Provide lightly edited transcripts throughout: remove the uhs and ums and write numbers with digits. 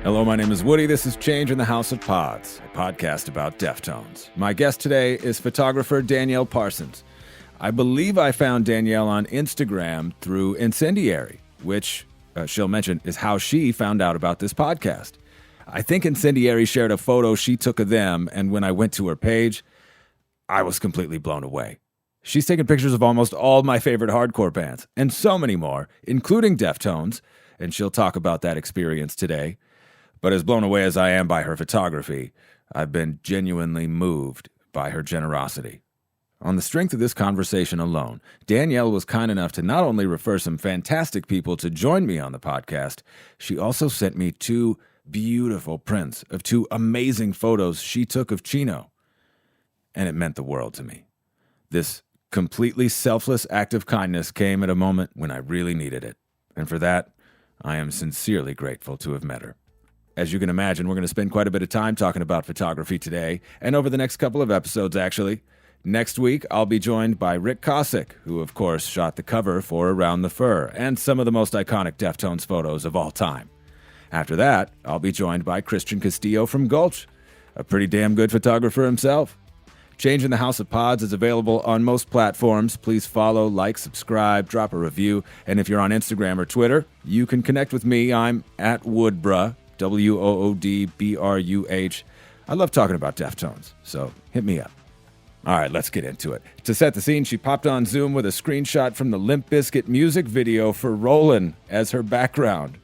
Hello, my name is Woody. This is Change in the House of Pods, a podcast about Deftones. My guest today is photographer Danielle Parsons. I believe I found Danielle on Instagram through Incendiary, which she'll mention is how she found out about this podcast. I think Incendiary shared a photo she took of them, and when I went to her page, I was completely blown away. She's taken pictures of almost all my favorite hardcore bands, and so many more, including Deftones, and she'll talk about that experience today. But as blown away as I am by her photography, I've been genuinely moved by her generosity. On the strength of this conversation alone, Danielle was kind enough to not only refer some fantastic people to join me on the podcast, she also sent me 2 beautiful prints of 2 amazing photos she took of Chino. And it meant the world to me. This completely selfless act of kindness came at a moment when I really needed it. And for that, I am sincerely grateful to have met her. As you can imagine, we're going to spend quite a bit of time talking about photography today, and over the next couple of episodes, actually. Next week, I'll be joined by Rick Kosick, who, of course, shot the cover for Around the Fur and some of the most iconic Deftones photos of all time. After that, I'll be joined by Christian Castillo from Gulch, a pretty damn good photographer himself. Change in the House of Pods is available on most platforms. Please follow, like, subscribe, drop a review, and if you're on Instagram or Twitter, you can connect with me. I'm at Woodbruh. Woodbruh. I love talking about Deftones, so hit me up. All right, let's get into it. To set the scene, she popped on Zoom with a screenshot from the Limp Bizkit music video for Rollin' as her background.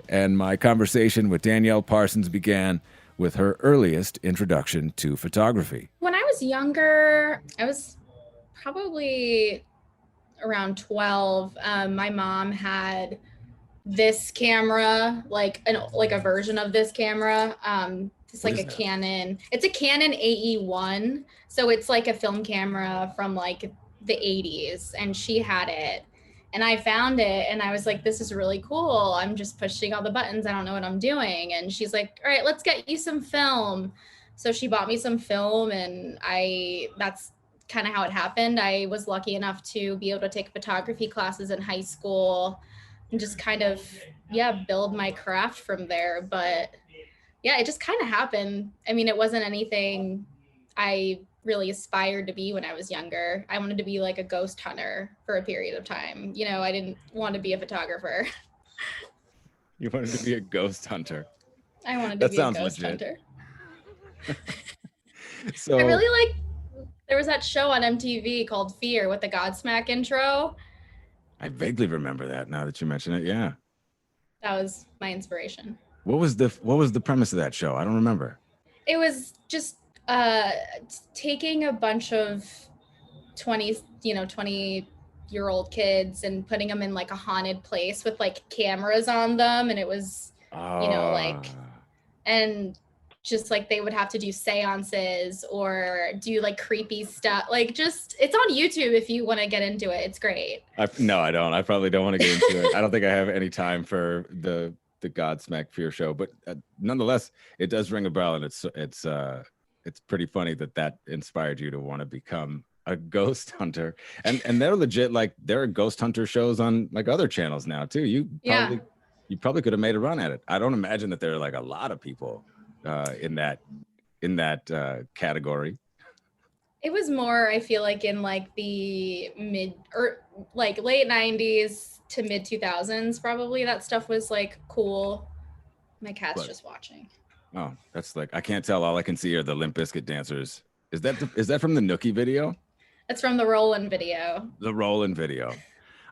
And my conversation with Danielle Parsons began with her earliest introduction to photography. When I was younger, I was probably around 12. My mom had this camera, like a version of this camera. It's like a Canon. It's a Canon AE1. So it's like a film camera from like the 80s, and she had it. And I found it and I was like, this is really cool. I'm just pushing all the buttons. I don't know what I'm doing. And she's like, all right, let's get you some film. So she bought me some film, and that's kind of how it happened. I was lucky enough to be able to take photography classes in high school and just kind of, build my craft from there. But it just kind of happened. I mean, it wasn't anything I really aspired to be when I was younger. I wanted to be like a ghost hunter for a period of time. I didn't want to be a photographer. You wanted to be a ghost hunter? I wanted to be a ghost hunter. So I really there was that show on MTV called Fear with the Godsmack intro. I vaguely remember that now that you mention it. Yeah. That was my inspiration. What was the premise of that show? I don't remember. It was just taking a bunch of 20-year-old kids and putting them in like a haunted place with like cameras on them. And it was, and just like they would have to do seances or do like creepy stuff. Like just, it's on YouTube if you want to get into it. It's great. No, I don't. I probably don't want to get into it. I don't think I have any time for the Godsmack Fear show, but nonetheless, it does ring a bell, and it's pretty funny that inspired you to want to become a ghost hunter. And they're legit, like there are ghost hunter shows on like other channels now too. You probably could have made a run at it. I don't imagine that there are like a lot of people in that category. It was more, I feel like, in like the mid or like late 90s to mid 2000s, probably. That stuff was like cool. My cat's just watching. Oh, that's like, I can't tell. All I can see are the Limp Bizkit dancers. Is that from the Nookie video? It's from the Rollin' video. The Rollin' video.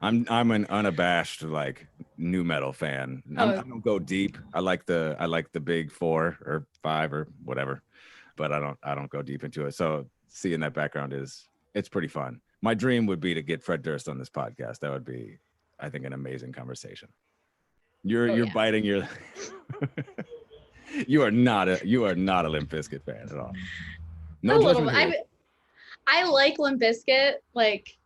I'm an unabashed like nu metal fan. I don't go deep. I like the big 4 or 5 or whatever, but I don't go deep into it. So seeing that background it's pretty fun. My dream would be to get Fred Durst on this podcast. That would be, I think, an amazing conversation. You're biting your. You are not a Limp Bizkit fan at all. No, a little. I like Limp Bizkit, like,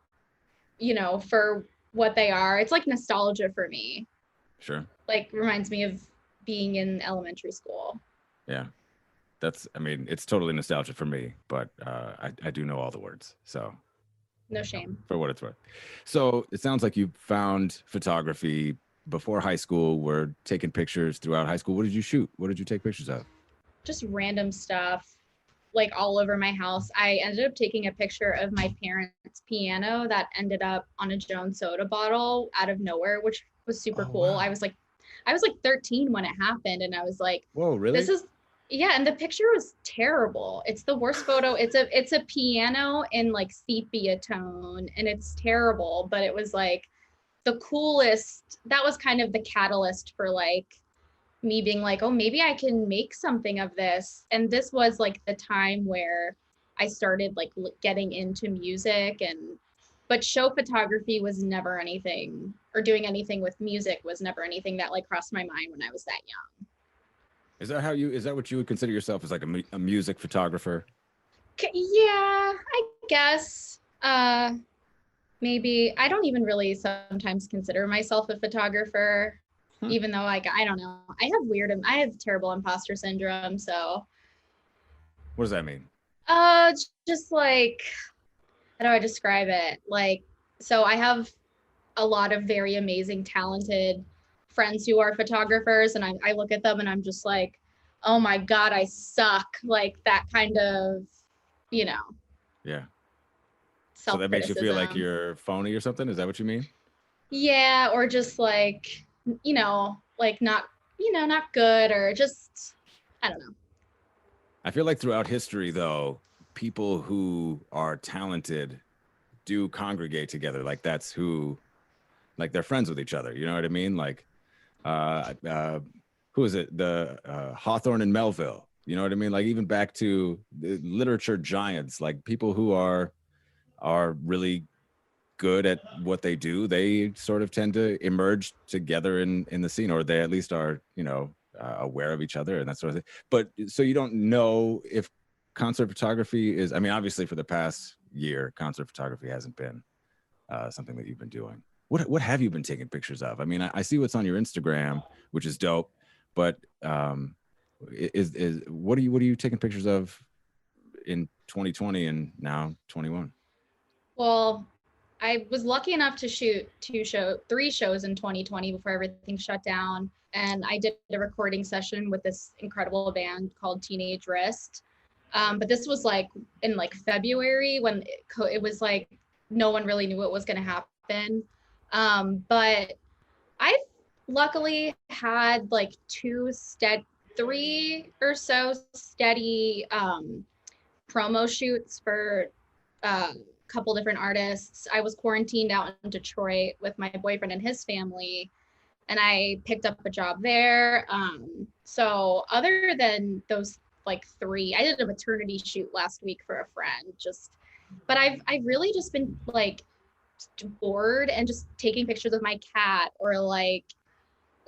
for what they are. It's like nostalgia for me. Sure. Like reminds me of being in elementary school. Yeah. It's totally nostalgia for me, but I do know all the words, so. No shame. For what it's worth. So it sounds like you found photography before high school were taking pictures throughout high school. What did you shoot? What did you take pictures of? Just random stuff, like all over my house. I ended up taking a picture of my parents' piano that ended up on a Jones soda bottle out of nowhere, which was super Oh, cool. wow. I was like 13 when it happened, and I was like, Whoa, this really? is yeah, and the picture was terrible. It's the worst photo. It's a piano in like sepia tone, and it's terrible, but it was like the coolest. That was kind of the catalyst for like me being like, oh, maybe I can make something of this. And this was like the time where I started like getting into music, and but show photography was never anything, or doing anything with music was never anything that like crossed my mind when I was that young. Is that what you would consider yourself as like a music photographer? Yeah, I guess. Maybe I don't even really sometimes consider myself a photographer, Hmm. even though like I don't know. I have terrible imposter syndrome, so What does that mean? just like, how do I describe it? Like, so I have a lot of very amazing, talented friends who are photographers, and I look at them and I'm just like, oh my God, I suck. Like that kind of, you know, Yeah. So self that makes you feel like criticism. you're phony or something? Is that what you mean? Yeah, or just like, like not, not good, or just, I don't know. I feel like throughout history, though, people who are talented do congregate together. Like that's who, like they're friends with each other. You know what I mean? Like, uh, uh, who is it? The Hawthorne and Melville. You know what I mean? Like even back to the literature giants, like people who are really good at what they do, they sort of tend to emerge together in the scene, or they at least are, aware of each other and that sort of thing. But so you don't know if concert photography is, I mean, obviously for the past year, concert photography hasn't been something that you've been doing. What have you been taking pictures of? I mean, I see what's on your Instagram, which is dope, but is what are you taking pictures of in 2020 and now 21? Well, I was lucky enough to shoot three shows in 2020 before everything shut down. And I did a recording session with this incredible band called Teenage Wrist. But this was like in like February when it was like no one really knew what was going to happen. But I've luckily had like three or so steady promo shoots for a couple different artists. I was quarantined out in Detroit with my boyfriend and his family, and I picked up a job there. So other than those like three, I did a maternity shoot last week for a friend. But I've really just been like bored and just taking pictures of my cat, or like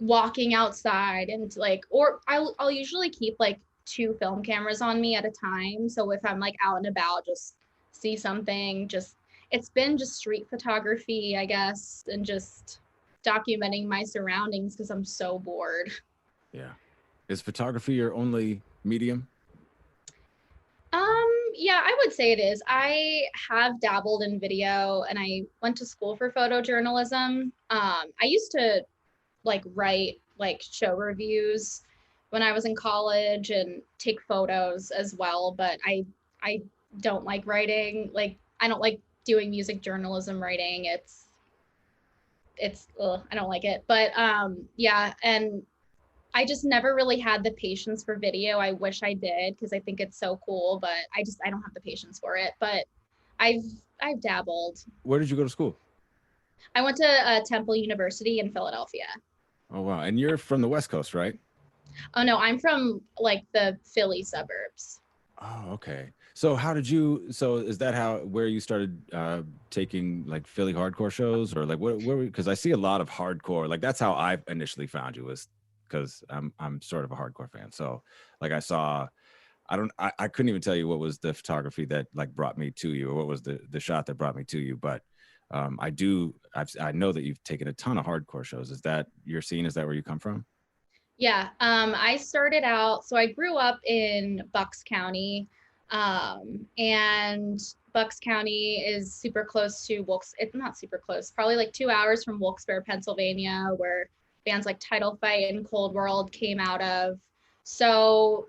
walking outside, and like, or I'll usually keep like two film cameras on me at a time. So if I'm like out and about, just see something, just it's been just street photography, I guess, and just documenting my surroundings because I'm so bored. Yeah. Is photography your only medium? Yeah, I would say it is. I have dabbled in video, and I went to school for photojournalism. I used to like write like show reviews when I was in college and take photos as well, but I don't like writing. Like I don't like doing music journalism writing. It's I don't like it. But yeah, and I just never really had the patience for video. I wish I did because I think it's so cool, but I don't have the patience for it. But I've I've dabbled. Where did you go to school? I went to Temple University in Philadelphia. Oh wow. And you're from the West Coast, right? Oh no, I'm from like the Philly suburbs. Oh, okay. So how did you so is that how where you started taking like Philly hardcore shows, or like where because I see a lot of hardcore, like that's how I initially found you, was because I'm sort of a hardcore fan. So like I couldn't even tell you what was the photography that like brought me to you, or what was the shot that brought me to you, but I know that you've taken a ton of hardcore shows. Is that your scene? Is that where you come from? Yeah, I started out, so I grew up in Bucks County, and Bucks County is super close to Wilkes. It's not super close, probably like 2 hours from Wilkes-Barre, Pennsylvania, where bands like Title Fight and Cold World came out of. So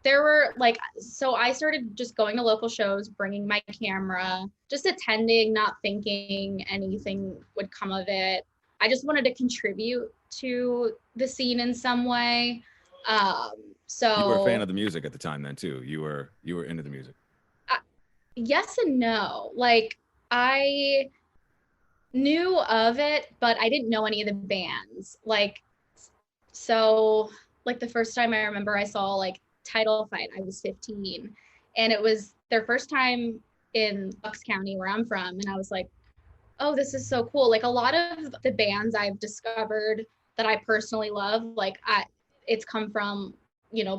there were like, so I started just going to local shows, bringing my camera, just attending, not thinking anything would come of it. I just wanted to contribute to the scene in some way. So you were a fan of the music at the time then too. You were into the music. Yes and no. Like I knew of it, but I didn't know any of the bands. Like, so like the first time I remember I saw like Title Fight, I was 15, and it was their first time in Bucks County where I'm from. And I was like, oh, this is so cool. Like a lot of the bands I've discovered that I personally love, like it's come from,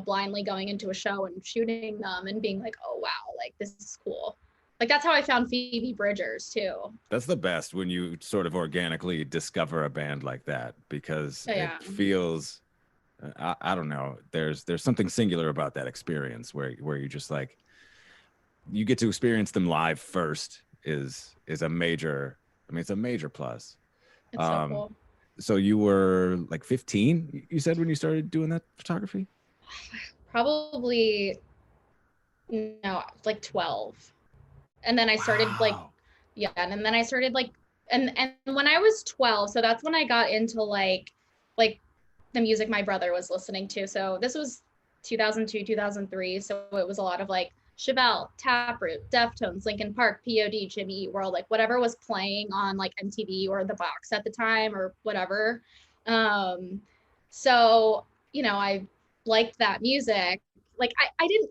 blindly going into a show and shooting them and being like, oh, wow, like this is cool. Like that's how I found Phoebe Bridgers too. That's the best, when you sort of organically discover a band like that, because it feels, I don't know, there's something singular about that experience where you just like, you get to experience them live first is a major, it's a major plus. It's so cool. So you were like 15, you said, when you started doing that photography? Probably, no, like 12. And then I started and then I started like, and when I was 12, so that's when I got into like the music my brother was listening to. So this was 2002, 2003. So it was a lot of like Chevelle, Taproot, Deftones, Linkin Park, POD, Jimmy Eat World, like whatever was playing on like MTV or the box at the time or whatever. So, I liked that music. Like I didn't,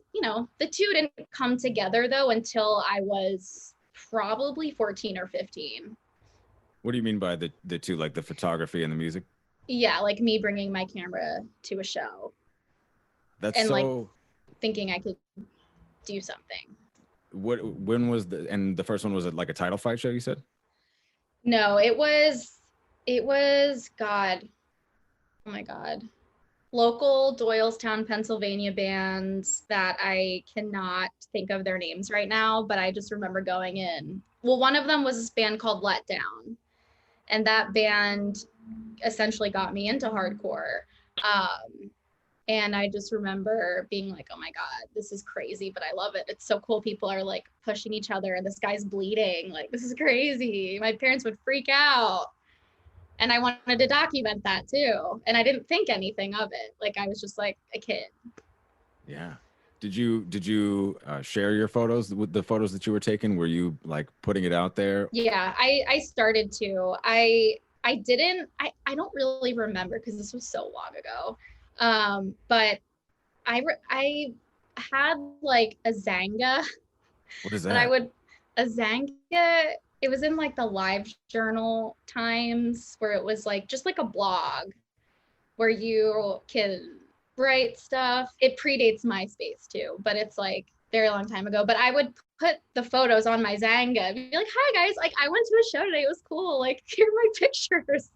the two didn't come together though until I was probably 14 or 15. What do you mean by the two, like the photography and the music? Yeah, like me bringing my camera to a show. That's and so... like thinking I could do something. When was the first one, was it like a Title Fight show, you said? No, it was God. Oh my God. Local Doylestown, Pennsylvania bands that I cannot think of their names right now, but I just remember going in. Well, one of them was this band called Let Down, and that band essentially got me into hardcore. And I just remember being like, oh my God, this is crazy, but I love it. It's so cool. People are like pushing each other and this guy's bleeding. Like, this is crazy. My parents would freak out. And I wanted to document that too. And I didn't think anything of it. Like, I was just like a kid. Yeah. Did you share your photos with the photos that you were taking? Were you like putting it out there? Yeah, I started to. I didn't, I don't really remember because this was so long ago. But I had like a Zanga. What is that? A Zanga, it was in like the Live Journal times where it was like just like a blog where you can write stuff. It predates MySpace too, but it's like very long time ago. But I would put the photos on my Zanga, be like, hi guys, like I went to a show today, it was cool, like here are my pictures.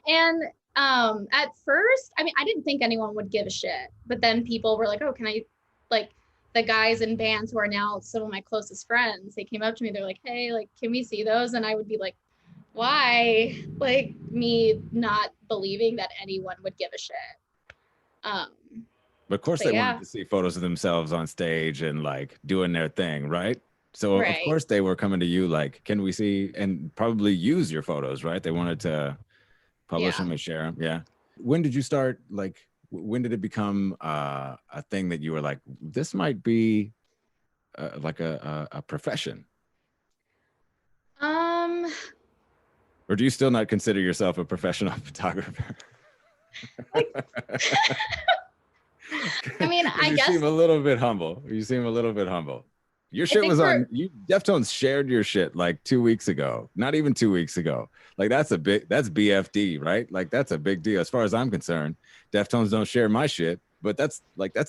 And at first, I mean, I didn't think anyone would give a shit, but then people were like, oh, can I, like the guys in bands who are now some of my closest friends, they came up to me, they're like, hey, like, can we see those? And I would be like, why? Like, me not believing that anyone would give a shit. But of course they wanted to see photos of themselves on stage and like doing their thing, right? So of course they were coming to you like, can we see, and probably use your photos, right? They wanted to publish them and share them. Yeah. When did you start, like, when did it become a thing that you were like, this might be like a profession? Or do you still not consider yourself a professional photographer? I mean, I guess you seem a little bit humble. Your shit was on, Deftones shared your shit like 2 weeks ago, not even 2 weeks ago. Like that's BFD, right? Like that's a big deal as far as I'm concerned. Deftones don't share my shit, but that's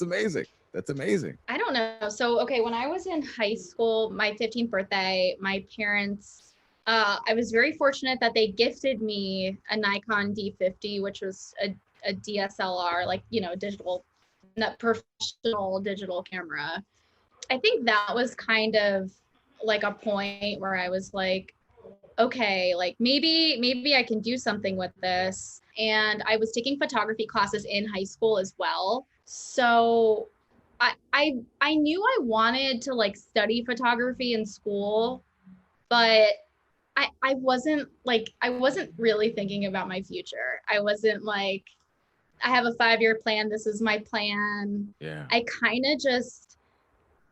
amazing. That's amazing. I don't know. So, okay, when I was in high school, my 15th birthday, my parents, I was very fortunate that they gifted me a Nikon D50, which was a DSLR, like, digital, not professional digital camera. I think that was kind of like a point where I was like, okay, like maybe I can do something with this. And I was taking photography classes in high school as well. So I knew I wanted to like study photography in school, but I wasn't really thinking about my future. I wasn't like, I have a 5-year plan. This is my plan. Yeah. I kind of just,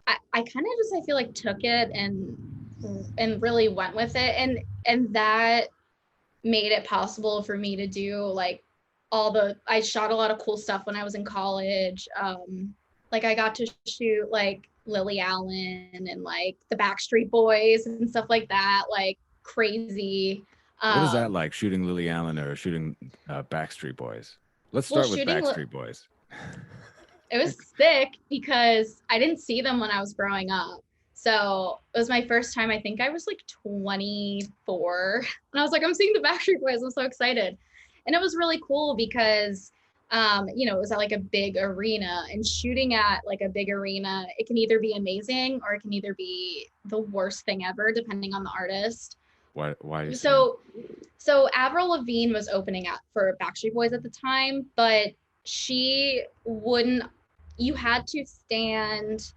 I kind of just, I feel like took it and really went with it. And that made it possible for me to do like I shot a lot of cool stuff when I was in college. Like I got to shoot like Lily Allen and like the Backstreet Boys and stuff like that, like crazy. What is that like, shooting Lily Allen or shooting Backstreet Boys? Let's start with Backstreet Boys. It was sick because I didn't see them when I was growing up. So it was my first time. I think I was like 24 and I was like, I'm seeing the Backstreet Boys. I'm so excited. And it was really cool because, it was at like a big arena, and shooting at like a big arena, it can either be amazing or it can either be the worst thing ever, depending on the artist. Why So Avril Lavigne was opening up for Backstreet Boys at the time, but you had to stand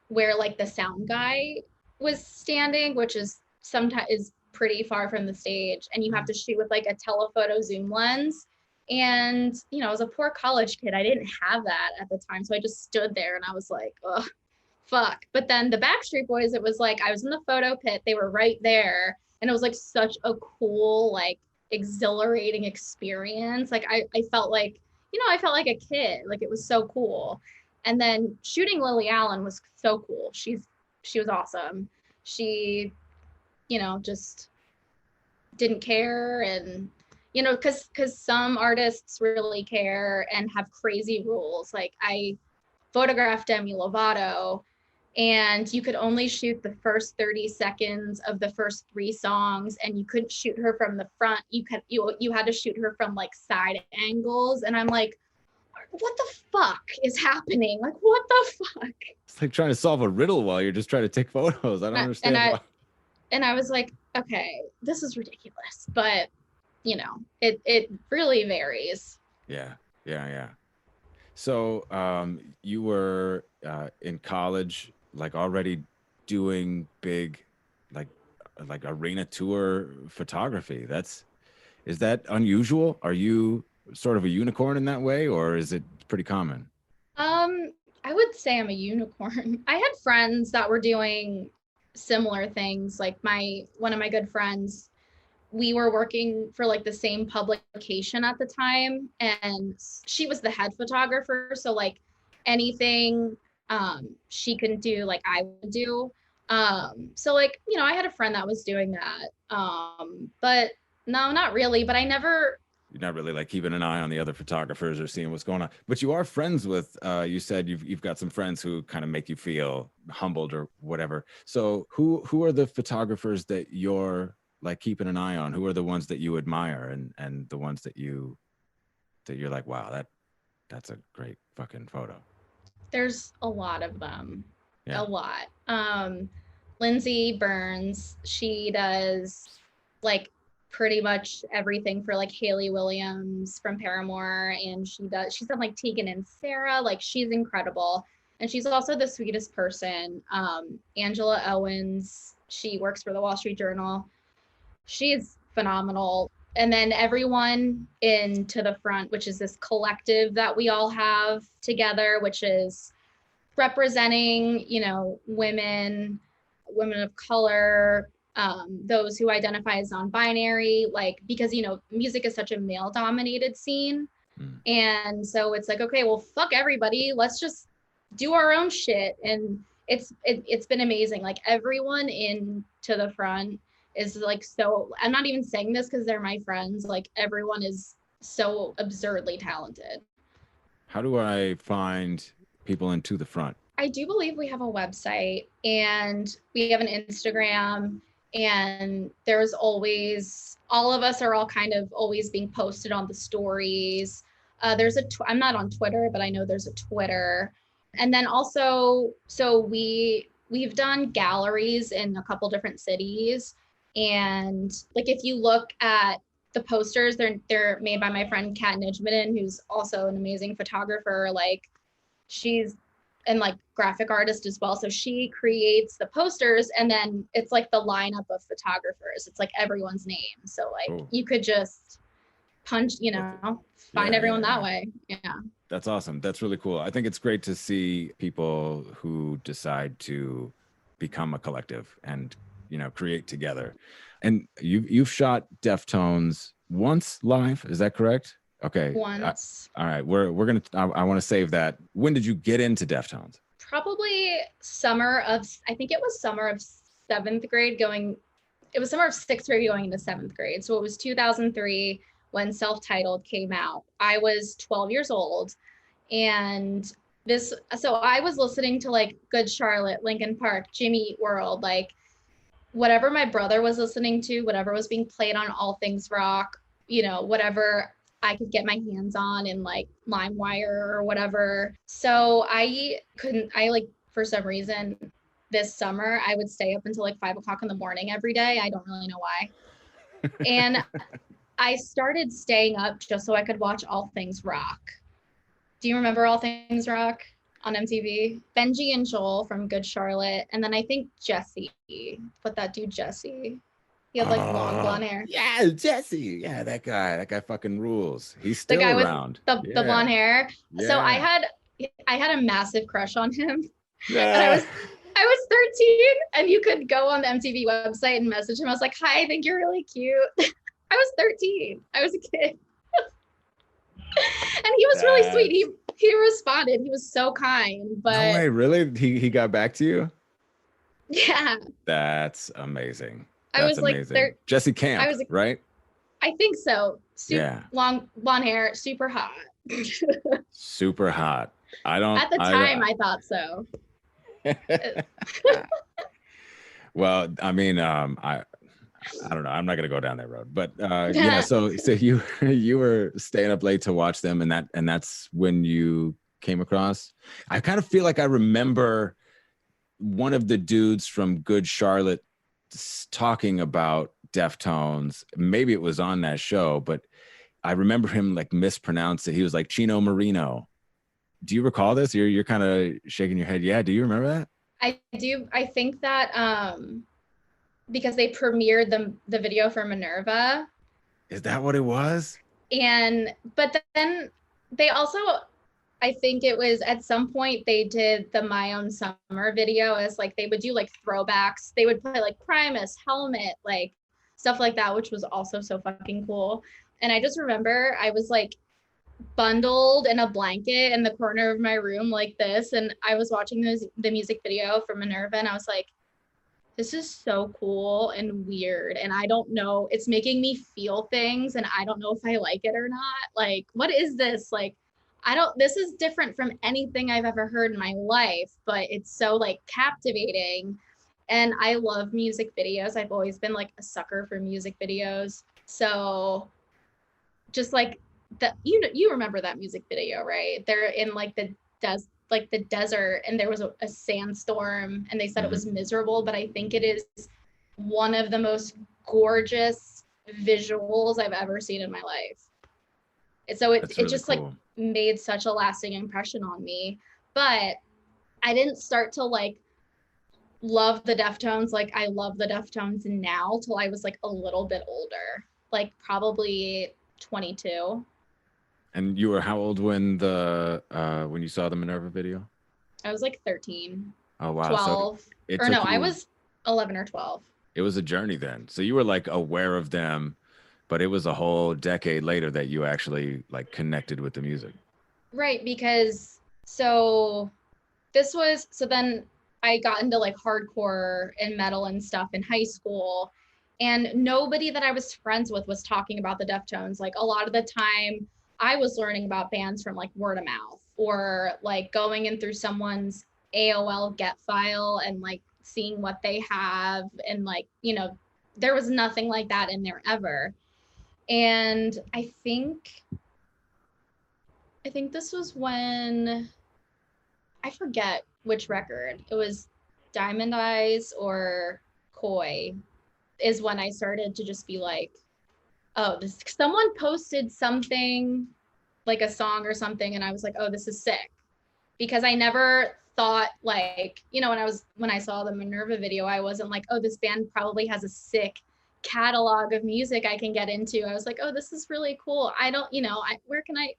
where like the sound guy was standing, which is sometimes is pretty far from the stage, and you have to shoot with like a telephoto zoom lens. And I was a poor college kid. I didn't have that at the time, so I just stood there and I was like, oh fuck. But then the Backstreet Boys, it was like I was in the photo pit, they were right there, and it was like such a cool, like exhilarating experience. Like I felt like I felt like a kid. Like it was so cool. And then shooting Lily Allen was so cool. She was awesome. She just didn't care. And because some artists really care and have crazy rules. Like I photographed Demi Lovato, and you could only shoot the first 30 seconds of the first 3 songs, and you couldn't shoot her from the front. You had to shoot her from like side angles. And I'm like, what the fuck is happening? Like, what the fuck? It's like trying to solve a riddle while you're just trying to take photos. I don't understand why. And I was like, okay, this is ridiculous. But, it really varies. Yeah. So you were in college, like already doing big, like arena tour photography. Is that unusual? Are you sort of a unicorn in that way, or is it pretty common? I would say I'm a unicorn. I had friends that were doing similar things. Like one of my good friends, we were working for like the same publication at the time, and she was the head photographer. So like anything she can do, like I would do. So like, I had a friend that was doing that. But no, not really. But You're not really like keeping an eye on the other photographers or seeing what's going on, but you are friends with, you said you've got some friends who kind of make you feel humbled or whatever. So who are the photographers that you're like keeping an eye on? Who are the ones that you admire and the ones that you're like, wow, that's a great fucking photo? There's a lot of them. Yeah. A lot. Lindsay Burns, she does like pretty much everything for like Hayley Williams from Paramore, and she's done like Tegan and Sarah. Like she's incredible, and she's also the sweetest person. Angela Owens, she works for the Wall Street Journal. She's phenomenal. And then everyone in To the Front, which is this collective that we all have together, which is representing, women of color, those who identify as non-binary, like, because, music is such a male-dominated scene. And so it's like, okay, well, fuck everybody. Let's just do our own shit. And it's been amazing. Like everyone in To the Front is like, so I'm not even saying this because they're my friends. Like everyone is so absurdly talented. How do I find people in To the Front? I do believe we have a website and we have an Instagram, and there's always, all of us are all kind of always being posted on the stories. I'm not on Twitter, but I know there's a Twitter. And then also, so we've done galleries in a couple different cities. And like if you look at the posters, they're made by my friend Kat Nijmanin, who's also an amazing photographer. Like she's and like graphic artist as well. So she creates the posters, and then it's like the lineup of photographers. It's like everyone's name. So like Cool. you could just punch, you know, find everyone that way. Yeah. That's awesome. That's really cool. I think it's great to see people who decide to become a collective and, you know, create together. And you've shot Deftones once live, is that correct? Okay. Once. All right. We're gonna. I want to save that. When did you get into Deftones? Probably summer of. I think it was summer of seventh grade. It was summer of sixth grade going into seventh grade. So it was 2003 when Self-Titled came out. I was 12 years old, and so I was listening to like Good Charlotte, Linkin Park, Jimmy Eat World, like whatever my brother was listening to, whatever was being played on All Things Rock, you know, whatever I could get my hands on in like LimeWire or whatever. So I like, for some reason, this summer, I would stay up until like 5 o'clock in the morning every day. I don't really know why. And I started staying up just so I could watch All Things Rock. Do you remember All Things Rock on MTV? Benji and Joel from Good Charlotte. And then I think Jesse, but that dude Jesse. He had like long blonde hair. Yeah, Jesse. Yeah, that guy fucking rules. He's still the guy around. with the blonde hair. Yeah. So I had a massive crush on him. Yeah. And I was 13, and you could go on the MTV website and message him. I was like, "Hi, I think you're really cute." I was 13. I was a kid. And he was really sweet. He responded. He was so kind. But no way, really? He got back to you? Yeah. That's amazing. I was amazing. Like, Jesse Camp, right? I think so. Yeah. Long blonde hair, super hot. Super hot. At the time, I thought so. Well, I mean, I don't know. I'm not gonna go down that road, but yeah. So you were staying up late to watch them, and that's when you came across. I kind of feel like I remember one of the dudes from Good Charlotte talking about Deftones. Maybe it was on that show, but I remember him like mispronounce it. He was like Chino Marino. Do you recall this? You're kind of shaking your head. Yeah. Do you remember that? I do. I think that because they premiered the video for Minerva. Is that what it was? But then they also, I think it was at some point they did the My Own Summer video as like, they would do like throwbacks. They would play like Primus, Helmet, like stuff like that, which was also so fucking cool. And I just remember I was like bundled in a blanket in the corner of my room like this. And I was watching the music video for Minerva, and I was like, this is so cool and weird. And I don't know, it's making me feel things, and I don't know if I like it or not. Like, what is this? Like, this is different from anything I've ever heard in my life, but it's so like captivating. And I love music videos. I've always been like a sucker for music videos. So just like you remember that music video, right? They're in like the desert, and there was a sandstorm, and they said it was miserable, but I think it is one of the most gorgeous visuals I've ever seen in my life. And so it just cool. Like made such a lasting impression on me. But I didn't start to like love the Deftones like I love the Deftones now till I was like a little bit older, like probably 22. And you were how old when you saw the Minerva video? I was like 13. Oh wow. 12. So I was 11 or 12. It was a journey then. So you were like aware of them, but it was a whole decade later that you actually like connected with the music. Right, because then I got into like hardcore and metal and stuff in high school, and nobody that I was friends with was talking about the Deftones. Like a lot of the time I was learning about bands from like word of mouth, or like going in through someone's AOL get file and like seeing what they have. And like, you know, there was nothing like that in there ever. And I think this was when, I forget which record. It was Diamond Eyes or Koi. is when I started to just be like, oh, this, someone posted something like a song or something, and I was like, oh, this is sick. Because I never thought, like, you know, when I saw the Minerva video, I wasn't like, oh, this band probably has a sick catalog of music I can get into. I was like, oh, this is really cool. I don't, you know,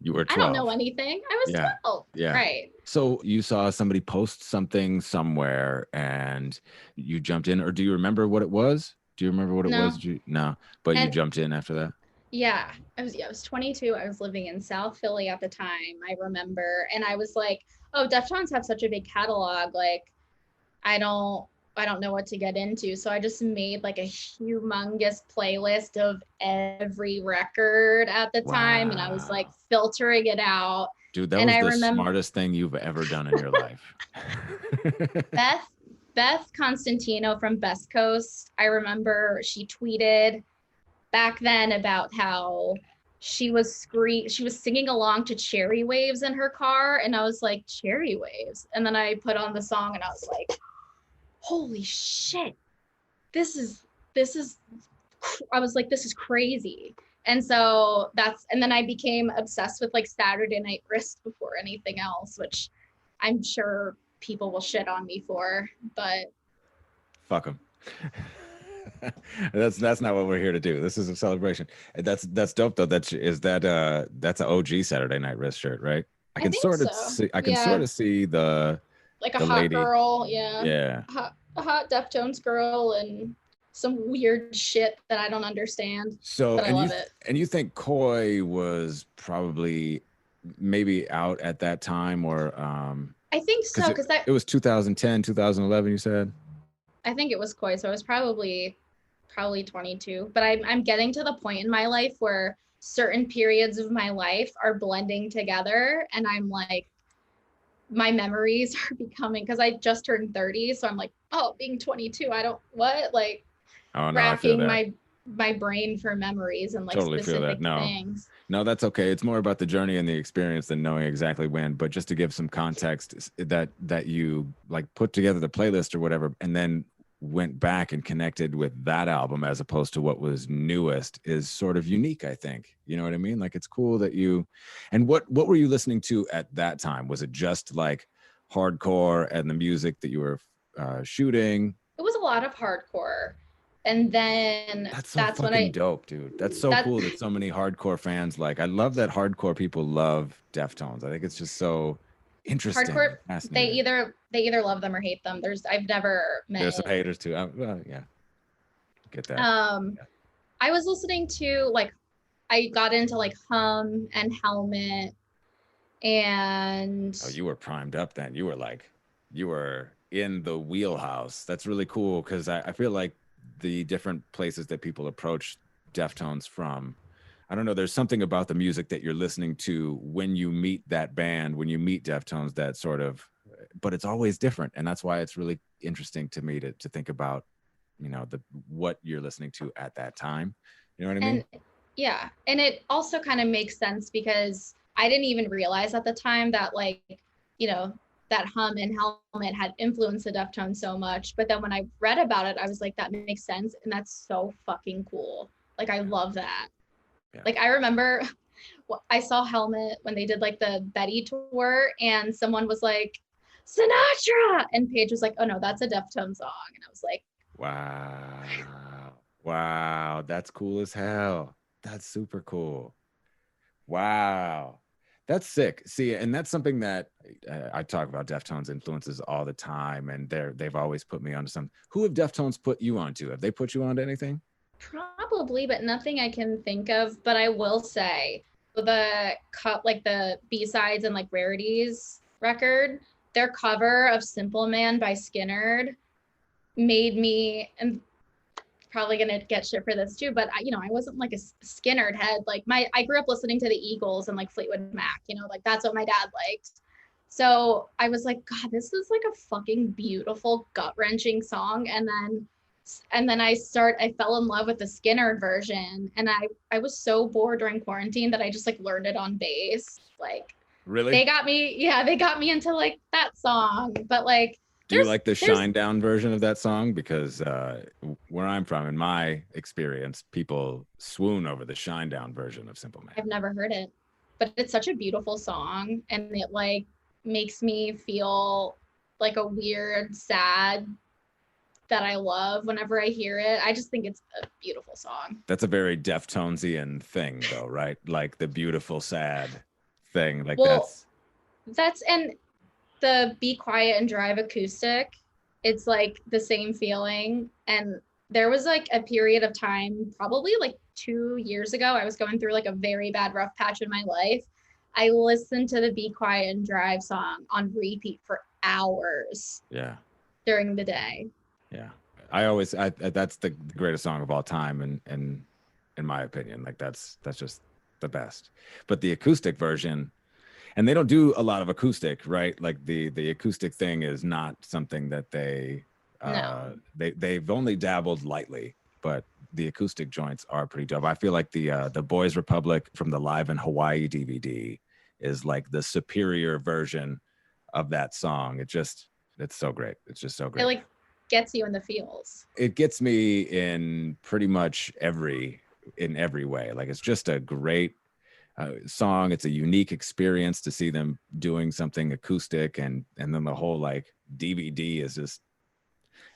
You were I don't know 12. anything. I was Yeah. 12. Yeah. Right. So you saw somebody post something somewhere and you jumped in, or do you remember what it was? Do you remember what it was? No. No, but you And jumped in after that. yeah, I was 22. I was living in South Philly at the time, I remember. And I was like, oh, Deftones have such a big catalog. Like, I don't I don't know what to get into. So I just made like a humongous playlist of every record at the time. And I was like Wow. filtering it out. Dude, that And was I the remember smartest thing you've ever done in your life. Beth Beth Constantino from Best Coast. I remember she tweeted back then about how she was singing along to Cherry Waves in her car, and I was like, Cherry Waves. And then I put on the song and I was like, holy shit, this is I was like, this is crazy. And so and then I became obsessed with like Saturday Night Wrist before anything else, which I'm sure people will shit on me for, but Fuck them. That's not what we're here to do. This is a celebration. That's dope though. That's an OG Saturday Night Wrist shirt, right? I think so. I can sort of see the Like a the hot lady. girl, yeah. Yeah. A hot Deftones girl and some weird shit that I don't understand. So But I love it. and you think Coy was probably maybe out at that time, or I think so, because it was 2010, 2011, you said? I think it was Koi, so I was probably 22. But I'm getting to the point in my life where certain periods of my life are blending together, and I'm like, my memories are becoming, because I just turned 30, so I'm like, oh, being 22, I don't what like Oh no, I feel racking that. my brain for memories and like Totally feel that. specific things. No, that's okay. It's more about the journey and the experience than knowing exactly when. But just to give some context, that you like put together the playlist or whatever, and then went back and connected with that album as opposed to what was newest is sort of unique, I think. You know what I mean? Like, it's cool that you. And what were you listening to at that time? Was it just like hardcore and the music that you were shooting? It was a lot of hardcore, and then That's so that's when fucking dope, dude. That's so that cool that so many hardcore fans like. I love that hardcore people love Deftones. I think it's just so interesting, hardcore, fascinating. they either love them or hate them. I've never met There's some haters too. Well, yeah, get that. Yeah. I was listening to like, I got into like Hum and Helmet, and Oh, you were primed up then. You were in the wheelhouse. That's really cool because I feel like the different places that people approach Deftones from, I don't know, there's something about the music that you're listening to when you meet that band, when you meet Deftones, that sort of, but it's always different. And that's why it's really interesting to me to think about, you know, what you're listening to at that time. You know what I mean? and yeah, and it also kind of makes sense because I didn't even realize at the time that, like, you know, that Hum and Helmet had influenced the Deftones so much. But then when I read about it, I was like, that makes sense. And that's so fucking cool. Like, I love that. Yeah. Like, I remember I saw Helmet when they did like the Betty tour, and someone was like, Sinatra. And Paige was like, oh no, that's a Deftones song. And I was like, wow, that's cool as hell. That's super cool. Wow. That's sick. See, and that's something that I talk about Deftones influences all the time, and they've always put me onto some. Who have Deftones put you onto? Have they put you onto anything? probably, but nothing I can think of. But I will say the cut, like the B-sides and like rarities record, their cover of Simple Man by Skinnerd made me, and probably gonna get shit for this too, but I wasn't like a Skinnerd head. Like I grew up listening to the Eagles and like Fleetwood Mac, like that's what my dad liked. So I was like, God, this is like a fucking beautiful, gut-wrenching song. And then I fell in love with the Skinnerd version, and I was so bored during quarantine that I just like learned it on bass. Like, Really? they got me into like that song, but like Do you like the Shine Down version of that song? Because where I'm from, in my experience, people swoon over the Shine Down version of Simple Man. I've never heard it, but it's such a beautiful song, and it like makes me feel like a weird sad that I love whenever I hear it. I just think it's a beautiful song. That's a very Deftonesian thing, though, right? Like the beautiful sad thing. Like that's and the Be Quiet and Drive acoustic, it's like the same feeling. And there was like a period of time, probably like 2 years ago, I was going through like a very bad rough patch in my life. I listened to the Be Quiet and Drive song on repeat for hours. Yeah. During the day. Yeah. That's the greatest song of all time. And in my opinion, like that's just the best. But the acoustic version, and they don't do a lot of acoustic, right? Like the acoustic thing is not something that they've only dabbled lightly, but the acoustic joints are pretty dope. I feel like the Boys Republic from the Live in Hawaii DVD is like the superior version of that song. It's so great. It's just so great. It like gets you in the feels. It gets me in pretty much every way. Like it's just a great song. It's a unique experience to see them doing something acoustic, and then the whole like DVD is just,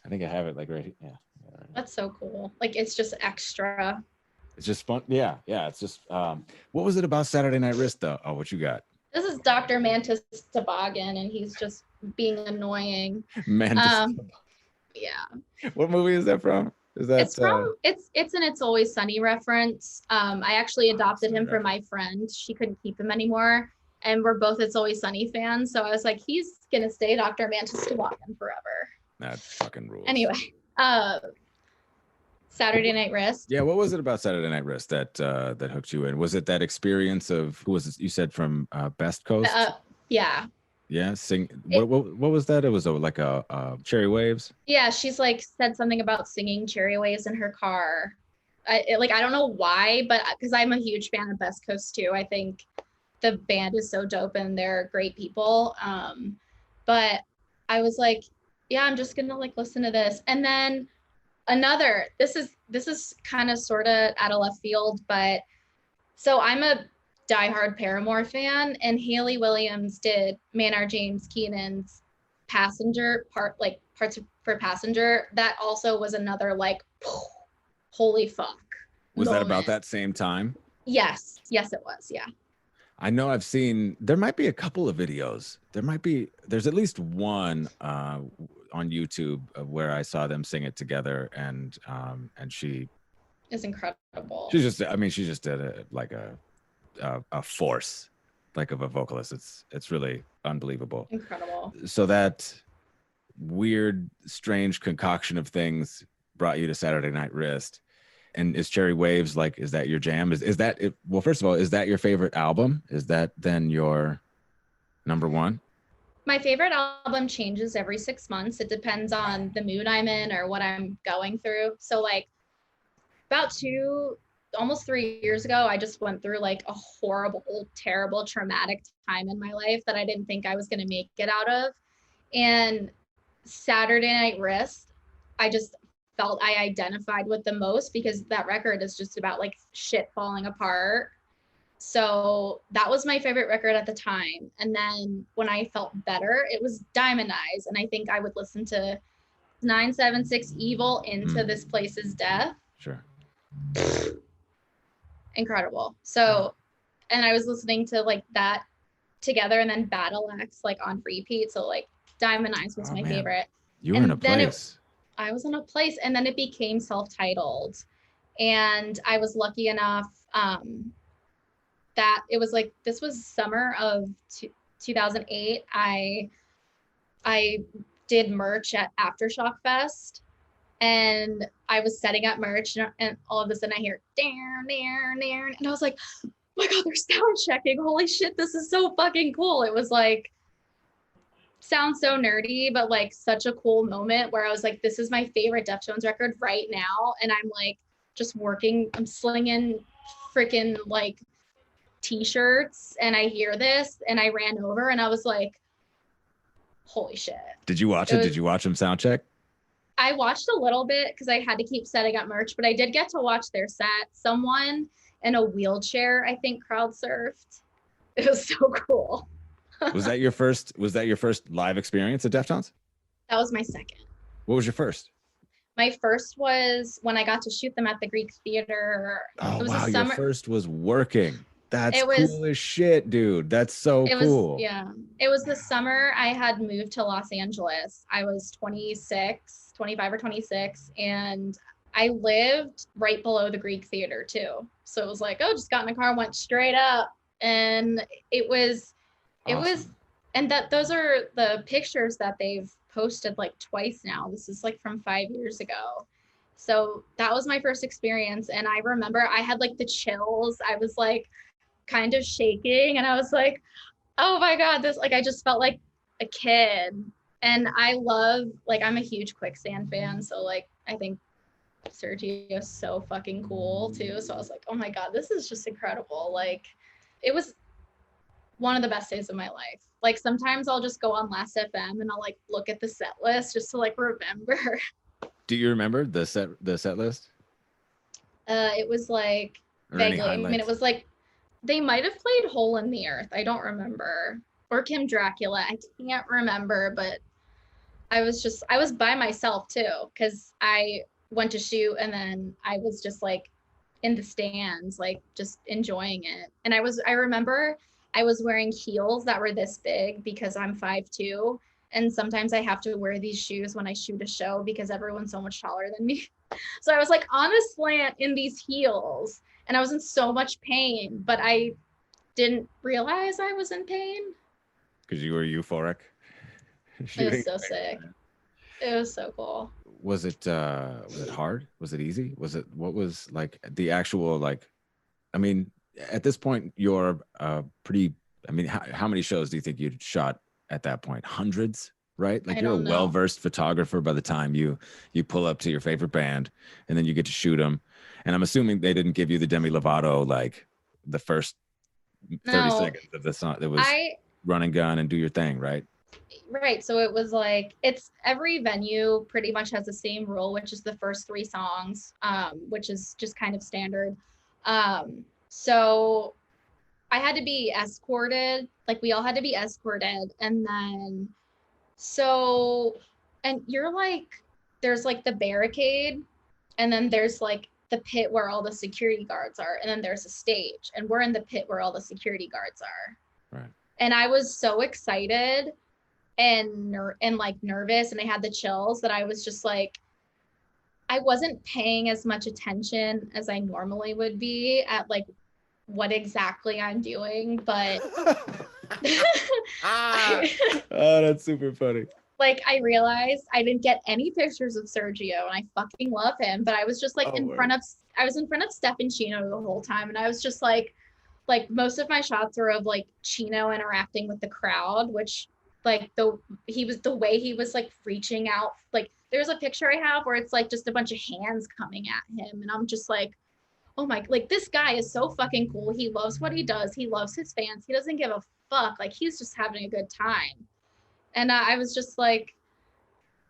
I think I have it like right here. Yeah. That's so cool. Like it's just extra. It's just fun. Yeah. It's just what was it about Saturday Night Wrist though? Oh, what you got? This is Dr. Mantis Toboggan, and he's just being annoying. Mantis. Yeah. What movie is that from? Is that it's from it's an It's Always Sunny reference. I actually adopted him for my friend. She couldn't keep him anymore, and we're both It's Always Sunny fans. So I was like, he's gonna stay Dr. Mantis Toboggan forever. That fucking rules. Anyway, Saturday Night Wrist. Yeah, what was it about Saturday Night Wrist that hooked you in? Was it that experience of, who was it? You said from Best Coast? Yeah. Yeah, what was that? It was like a Cherry Waves. Yeah, she's like said something about singing Cherry Waves in her car. I don't know why, but because I'm a huge fan of Best Coast too. I think the band is so dope and they're great people. But I was like, yeah, I'm just gonna like listen to this. And then this is kind of sort of out of left field, but so I'm a diehard Paramore fan, and Haley Williams did Maynard James Keenan's Passenger parts for Passenger. That also was another like holy fuck was moment. That about that same time? Yes it was. Yeah, I know I've seen, there might be a couple of videos. There's at least one on YouTube where I saw them sing it together, and she is incredible. She just did it like a force, like of a vocalist. It's really unbelievable. Incredible. So that weird, strange concoction of things brought you to Saturday Night Wrist. And is Cherry Waves, like, is that your jam? Is that it? Well, first of all, is that your favorite album? Is that then your number one? My favorite album changes every 6 months. It depends on the mood I'm in or what I'm going through. So like about almost 3 years ago, I just went through like a horrible, terrible, traumatic time in my life that I didn't think I was going to make it out of. And Saturday Night Wrist, I just felt I identified with the most, because that record is just about like shit falling apart. So that was my favorite record at the time. And then when I felt better, it was Diamond Eyes. And I think I would listen to 976 Evil into This Place's Death. Sure. Incredible. So, and I was listening to like that together, and then Battle Axe like on repeat. So like Diamond Eyes was my favorite. You were in a place. I was in a place, and then it became self-titled. And I was lucky enough that it was like, this was summer of 2008. I did merch at Aftershock Fest, and I was setting up merch, and all of a sudden I hear and I was like, oh my God, they're sound checking. Holy shit, this is so fucking cool. It was like, sounds so nerdy, but like such a cool moment where I was like, this is my favorite Deftones record right now. And I'm like just I'm slinging freaking like t-shirts, and I hear this, and I ran over and I was like, holy shit. Did you watch it? Did you watch them sound check? I watched a little bit because I had to keep setting up merch, but I did get to watch their set. Someone in a wheelchair, I think, crowd surfed. It was so cool. Was that your first live experience at Deftones? That was my second. What was your first? My first was when I got to shoot them at the Greek Theater. Oh, it was wow, your first was working. That's cool as shit, dude. That's so cool. It was the summer I had moved to Los Angeles. I was 25 or 26, and I lived right below the Greek Theater too. So it was like, oh, just got in the car and went straight up. And it was, and those are the pictures that they've posted like twice now. This is like from 5 years ago. So that was my first experience. And I remember I had like the chills. I was like kind of shaking, and I was like, oh my God, this, like, I just felt like a kid. And I love, like, I'm a huge Quicksand fan. So like, I think Sergio is so fucking cool too. So I was like, oh my God, this is just incredible. Like, it was one of the best days of my life. Like, sometimes I'll just go on Last FM and I'll like look at the set list just to like remember. Do you remember the set list? It was like vaguely. I mean, it was like they might have played Hole in the Earth. I don't remember. Or Kim Dracula. I can't remember, but I was by myself too, because I went to shoot and then I was just like in the stands, like just enjoying it. And I remember I was wearing heels that were this big because I'm 5'2". And sometimes I have to wear these shoes when I shoot a show because everyone's so much taller than me. So I was like on a slant in these heels and I was in so much pain, but I didn't realize I was in pain. Because you were euphoric. It was so sick. It was so cool. Was it hard? Was it easy? What was like the actual, like, I mean, at this point, you're pretty, I mean, how many shows do you think you'd shot at that point? Hundreds, right? Like, you're a well-versed photographer by the time you pull up to your favorite band and then you get to shoot them. And I'm assuming they didn't give you the Demi Lovato, like the first 30 seconds of the song. That was run and gun and do your thing, right? Right. So it was like, it's every venue pretty much has the same rule, which is the first 3 songs, which is just kind of standard. So I had to be escorted, like we all had to be escorted. And then, and you're like, there's like the barricade, and then there's like the pit where all the security guards are. And then there's a stage, and we're in the pit where all the security guards are. Right. And I was so excited and like nervous, and I had the chills that I was just like, I wasn't paying as much attention as I normally would be at like what exactly I'm doing, but oh, that's super funny. Like, I realized I didn't get any pictures of Sergio, and I fucking love him, but I was just like I was in front of Steph Chino the whole time, and I was just like most of my shots were of like Chino interacting with the crowd, which like the way he was like reaching out, like there's a picture I have where it's like just a bunch of hands coming at him, and I'm just like, oh my, like this guy is so fucking cool. He loves what he does. He loves his fans. He doesn't give a fuck. Like, he's just having a good time. And I was just like,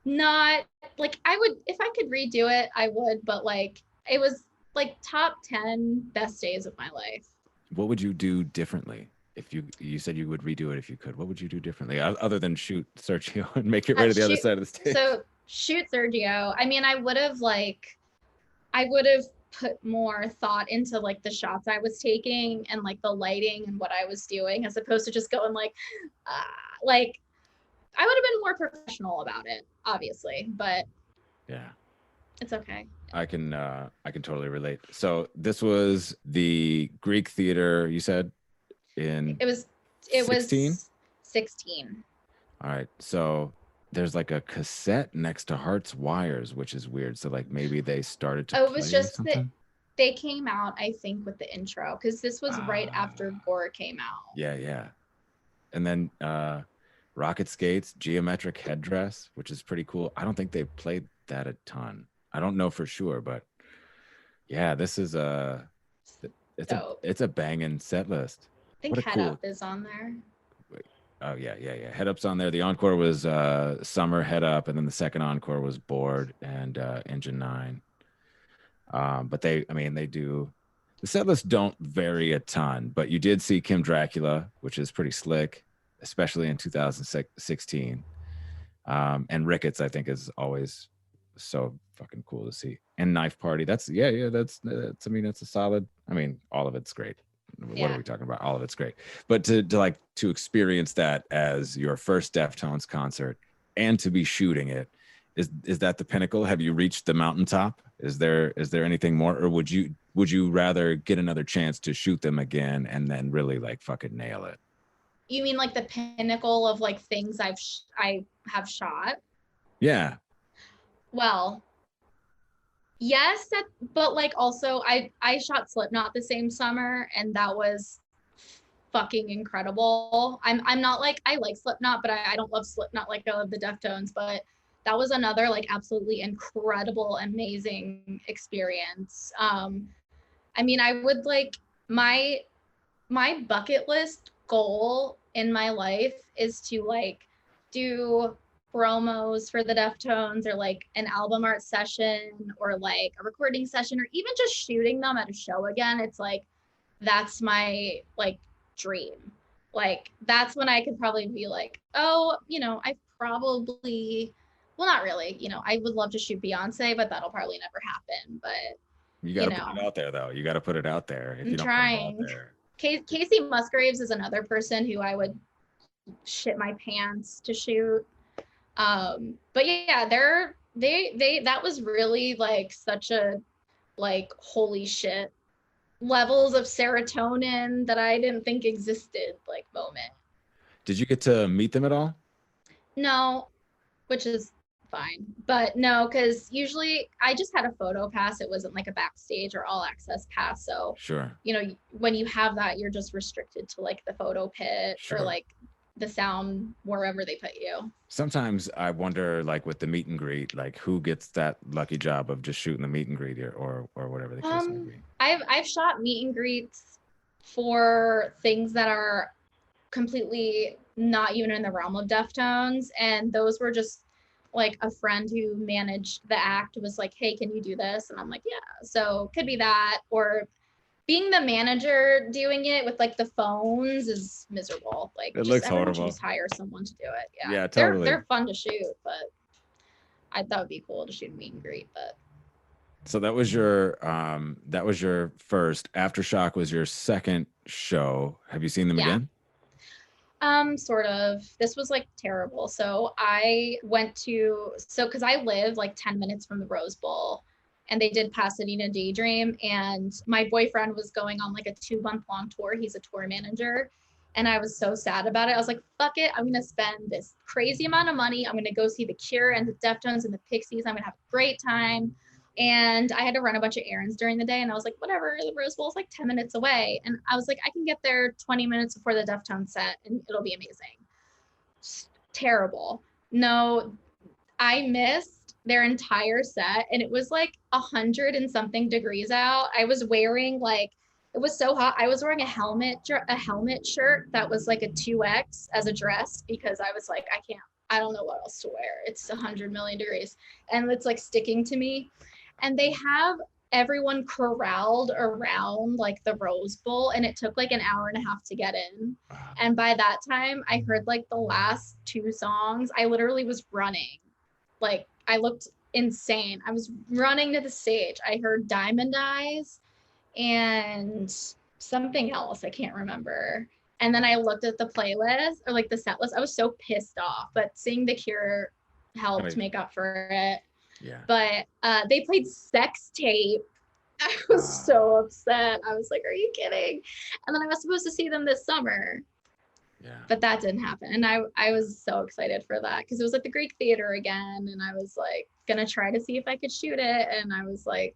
not like, I would, if I could redo it, I would, but like, it was like top 10 best days of my life. What would you do differently? If you said you would redo it if you could, what would you do differently other than shoot Sergio and make it right to the other side of the stage? So shoot Sergio. I mean, I would have put more thought into like the shots I was taking and like the lighting and what I was doing, as opposed to just going like I would have been more professional about it, obviously, but yeah, it's okay. I can totally relate. So this was the Greek Theater, you said? It was 16? 16. All right. So there's like a cassette next to Heart's Wires, which is weird. So like maybe they started to it was just that they came out, I think, with the intro, because this was right after Gore came out. Yeah. And then Rocket Skates, Geometric Headdress, which is pretty cool. I don't think they played that a ton. I don't know for sure, but yeah, this is it's a banging set list. I think Head Up is on there. Wait, Oh yeah, yeah, yeah. Head Up's on there. The encore was Summer, Head Up, and then the second encore was Bored and Engine 9. But I mean, they do. The set lists don't vary a ton, but you did see Kim Dracula, which is pretty slick, especially in 2016. And Ricketts, I think, is always so fucking cool to see. And Knife Party, that's I mean, that's a solid. I mean, all of it's great. What are we talking about? All of it's great. But to experience that as your first Deftones concert and to be shooting it, is that the pinnacle? Have you reached the mountaintop? Is there anything more, or would you rather get another chance to shoot them again and then really like fucking nail it? You mean like the pinnacle of like things I have shot? Yeah. Well, yes, but like also I shot Slipknot the same summer, and that was fucking incredible. I'm not like, I like Slipknot, but I don't love Slipknot like I love the Deftones, but that was another like absolutely incredible, amazing experience. I mean, I would like my bucket list goal in my life is to like do promos for the Deftones, or like an album art session, or like a recording session, or even just shooting them at a show again. It's like, that's my like dream. Like, that's when I could probably be like, oh, you know, I probably, well, not really, you know, I would love to shoot Beyonce, but that'll probably never happen. But You got to put it out there, though. You got to put it out there. If I'm you don't trying. put it out there. Casey Musgraves is another person who I would shit my pants to shoot. But yeah, they that was really like such a like holy shit levels of serotonin that I didn't think existed like moment. Did you get to meet them at all? No, which is fine. But no, because usually I just had a photo pass. It wasn't like a backstage or all access pass. So Sure. You know, when you have that, you're just restricted to like the photo pit, Sure. or like the sound wherever they put you. Sometimes I wonder, like with the meet and greet, like who gets that lucky job of just shooting the meet and greet or whatever the case may be. I've shot meet and greets for things that are completely not even in the realm of Deftones, and those were just like a friend who managed the act was like, hey, can you do this? And I'm like, yeah. So could be that, or being the manager doing it with like the phones is miserable. Like, it looks horrible. Should just hire someone to do it. Yeah, totally. They're fun to shoot, but I thought it'd be cool to shoot a meet and greet. But so that was your first. Aftershock was your second show. Have you seen them again? Sort of. This was like terrible. So I went because I live like 10 minutes from the Rose Bowl, and they did Pasadena Daydream, and my boyfriend was going on like a 2-month long tour. He's a tour manager. And I was so sad about it. I was like, fuck it. I'm going to spend this crazy amount of money. I'm going to go see The Cure and the Deftones and the Pixies. I'm going to have a great time. And I had to run a bunch of errands during the day. And I was like, whatever, the Rose Bowl is like 10 minutes away. And I was like, I can get there 20 minutes before the Deftones set and it'll be amazing. Just terrible. No, I missed their entire set. And it was like 100 and something degrees out. I was wearing like, it was so hot. I was wearing a helmet shirt that was like a 2X as a dress, because I was like, I don't know what else to wear. It's 100 million degrees and it's like sticking to me. And they have everyone corralled around like the Rose Bowl, and it took like an hour and a half to get in. And by that time I heard like the last 2 songs. I literally was running. Like, I looked insane. I was running to the stage. I heard Diamond Eyes and something else I can't remember. And then I looked at the playlist, or like the set list. I was so pissed off, but seeing The Cure helped make up for it. Yeah. But they played Sex Tape. I was so upset. I was like, are you kidding? And then I was supposed to see them this summer. Yeah. But that didn't happen. And I was so excited for that, because it was at the Greek Theater again. And I was like gonna try to see if I could shoot it. And I was like,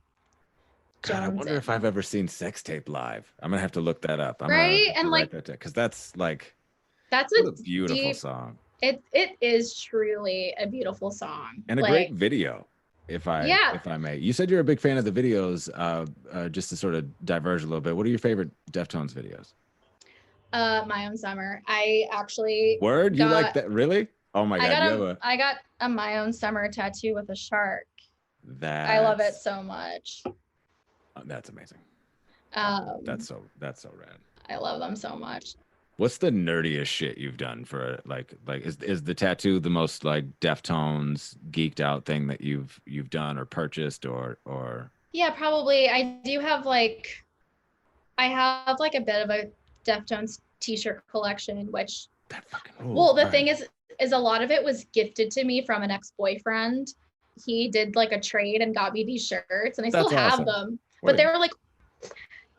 God, I wonder if I've ever seen Sex Tape live. I'm gonna have to look that up. Right? And like, because that's a beautiful song. It is truly a beautiful song and a great video. If I may. You said you're a big fan of the videos. Just to sort of diverge a little bit, what are your favorite Deftones videos? My Own Summer. I actually Word? You like that? Really? Oh my God. I got a My Own Summer tattoo with a shark. I love it That's so much. that's amazing. Um, That's so rad. I love them so much. What's the nerdiest shit you've done for like is the tattoo the most like Deftones geeked out thing that you've done or purchased or Yeah, probably. I have like a bit of a Deftones t-shirt collection, which that fucking rules. well, the All thing right. is a lot of it was gifted to me from an ex-boyfriend. He did like a trade and got me these shirts and I still That's have awesome. them. What But a they were like,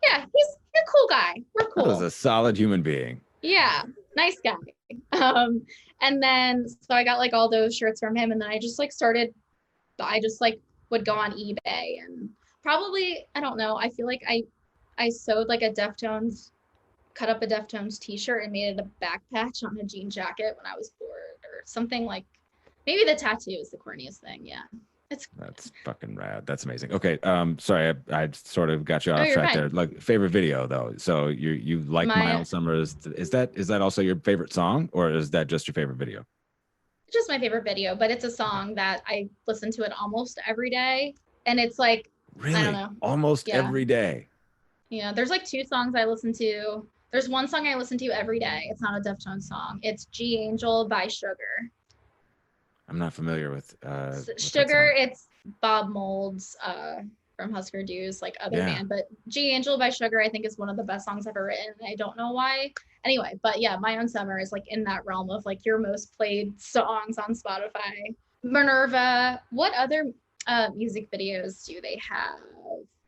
yeah, he's a cool guy. We're that was cool. a solid human being. Yeah, nice guy. Um, and then so I got like all those shirts from him, and then I just like would go on eBay and probably I don't know. I feel like I sewed like cut up a Deftones t-shirt and made it a back patch on a jean jacket when I was bored or something like. Maybe the tattoo is the corniest thing. Yeah, it's. That's fucking rad. That's amazing. Okay, sorry, I sort of got you Oh, off you're track fine. there. Like favorite video though. So you like My My Own Summer is that also your favorite song or is that just your favorite video? just my favorite video, but it's a song that I listen to it almost every day, and it's like I don't Really? know. Almost Yeah, every day. yeah. There's like two songs I listen to. There's one song I listen to every day. It's not a Deftones song. It's G Angel by Sugar. I'm not familiar with that Sugar, song. it's Bob Mold's from Husker Du's like other Yeah. band, but G Angel by Sugar I think is one of the best songs ever written. I don't know why. Anyway, but yeah, My Own Summer is like in that realm of like your most played songs on Spotify. Minerva. What other music videos do they have?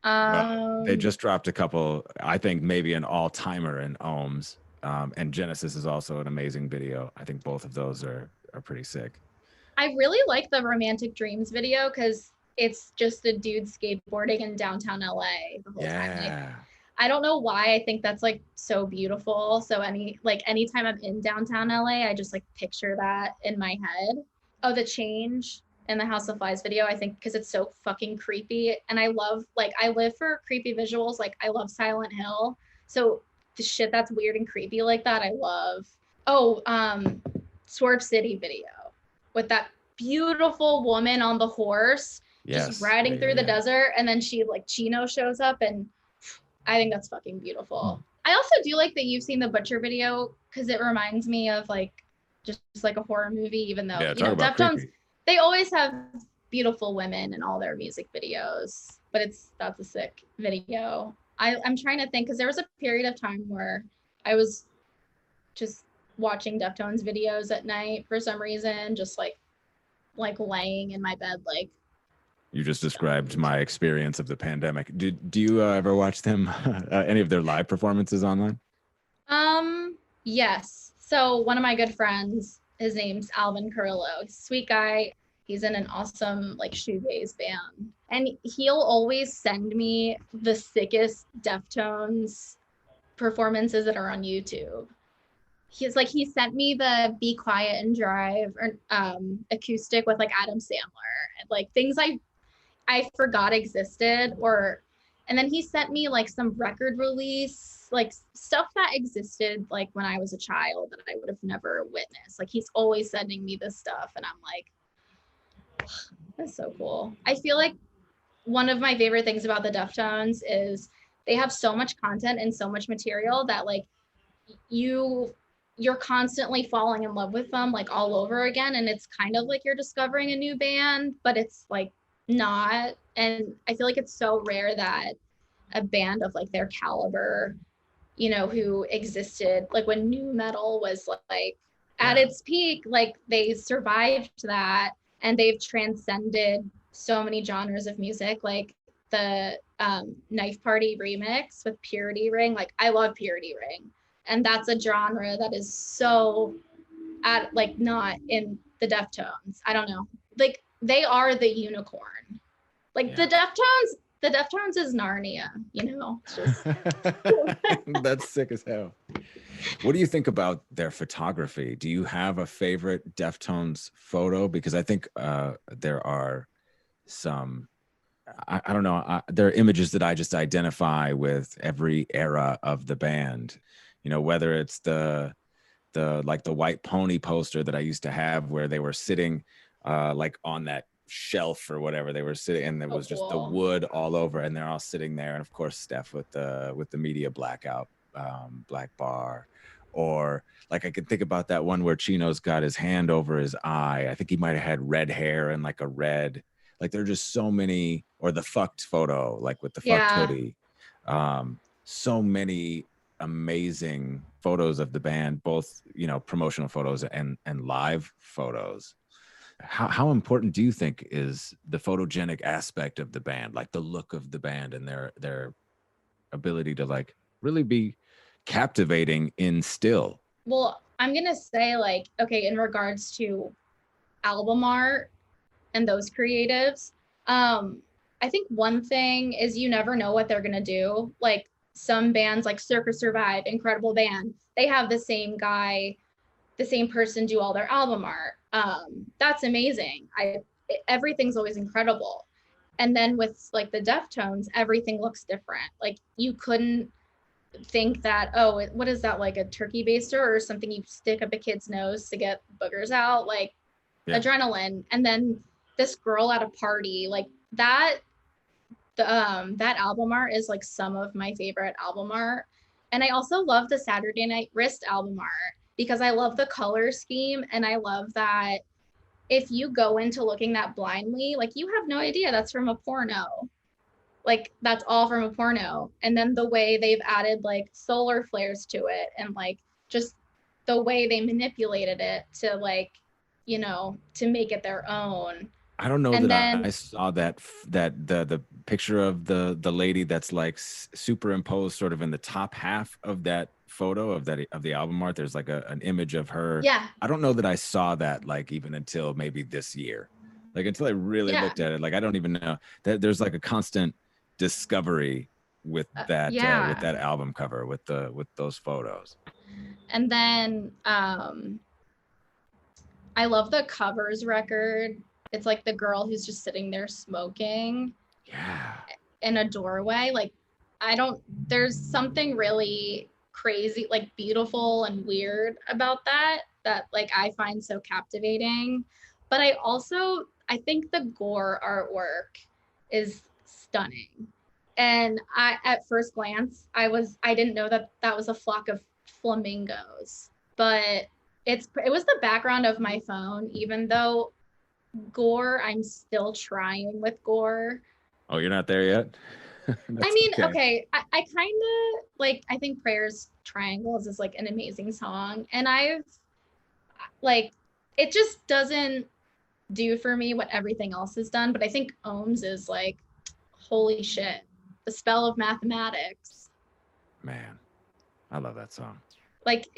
Well, they Um, just dropped a couple, I think maybe an all-timer in Ohms. And Genesis is also an amazing video. I think both of those are pretty sick. I really like the Romantic Dreams video because it's just a dude skateboarding in downtown LA the whole time. And Yeah. I don't know why I think that's like so beautiful. So anytime I'm in downtown LA, I just like picture that in my head. Oh, the change in the House of Flies video, I think because it's so fucking creepy. And I live for creepy visuals. Like I love Silent Hill. So the shit that's weird and creepy like that, I love. Oh, Swerve City video with that beautiful woman on the horse just Yes. riding Yeah, through the yeah. desert and then she like Chino shows up and I think that's fucking beautiful. I also do like that you've seen the Butcher video because it reminds me of like just like a horror movie, even though, Yeah, talk about Deftones, creepy. they always have beautiful women in all their music videos, but that's a sick video. I'm trying to think because there was a period of time where I was just watching Deftones videos at night for some reason, just like laying in my bed, like You just described stoned. my experience of the pandemic. Do you ever watch them any of their live performances online? Yes. So one of my good friends, his name's Alvin Carrillo. He's a sweet guy. He's in an awesome like shoegaze band. And he'll always send me the sickest Deftones performances that are on YouTube. He sent me the Be Quiet and Drive or acoustic with like Adam Sandler and like things I forgot existed or and then he sent me like some record release like stuff that existed like when I was a child that I would have never witnessed. Like he's always sending me this stuff and I'm like that's so cool. I feel like one of my favorite things about the Deftones is they have so much content and so much material that like you're constantly falling in love with them like all over again and it's kind of like you're discovering a new band but it's like not and I feel like it's so rare that a band of like their caliber who existed like when new metal was like at Yeah. its peak like they survived that and they've transcended so many genres of music like the Knife Party remix with Purity Ring. Like I love Purity Ring and that's a genre that is so at like not in the Deftones. I don't know. Like they are the unicorn. Like Yeah. The Deftones is Narnia, It's just That's sick as hell. What do you think about their photography? Do you have a favorite Deftones photo? Because I think there are some, I don't know, there are images that I just identify with every era of the band. whether it's the like the white pony poster that I used to have where they were sitting like on that shelf or whatever they were sitting, and there was just the wood all over, and they're all sitting there. And of course, Steph with the media blackout, black bar, or like I could think about that one where Chino's got his hand over his eye. I think he might have had red hair and like a red. Like there are just so many, or the fucked photo, like with the fucked hoodie. So many amazing photos of the band, both promotional photos and live photos. How important do you think is the photogenic aspect of the band, like the look of the band and their ability to like really be captivating in still? Well, I'm gonna say like, okay, in regards to album art and those creatives, I think one thing is you never know what they're gonna do. Like some bands like Circus Survive, incredible band, they have the same guy, the same person do all their album art. That's amazing. Everything's always incredible. And then with like the Deftones, everything looks different. Like you couldn't think that, oh, what is that, like a turkey baster or something you stick up a kid's nose to get boogers out, like adrenaline. And then this girl at a party, like that album art is like some of my favorite album art. And I also love the Saturday Night Wrist album art because I love the color scheme, and I love that if you go into looking that blindly, like you have no idea that's from a porno. Like that's all from a porno. And then the way they've added like solar flares to it, and like just the way they manipulated it to like, to make it their own. I don't know that I saw that the picture of the lady that's like superimposed sort of in the top half of that photo of the album art. There's like an image of her. Yeah. I don't know that I saw that like even until maybe this year, like until I really looked at it. Like I don't even know that there's like a constant discovery with that with that album cover with those photos. And then I love the covers record. It's like the girl who's just sitting there smoking in a doorway. Like there's something really crazy, like beautiful and weird about that like I find so captivating. But I think the Gore artwork is stunning. And at first glance, I didn't know that was a flock of flamingos, but it was the background of my phone, even though Gore, I'm still trying with Gore. Oh, you're not there yet? I mean, okay. I kind of like, I think Prayers Triangles is like an amazing song. And I've like, it just doesn't do for me what everything else has done. But I think Ohms is like, holy shit, the spell of mathematics. Man, I love that song. Like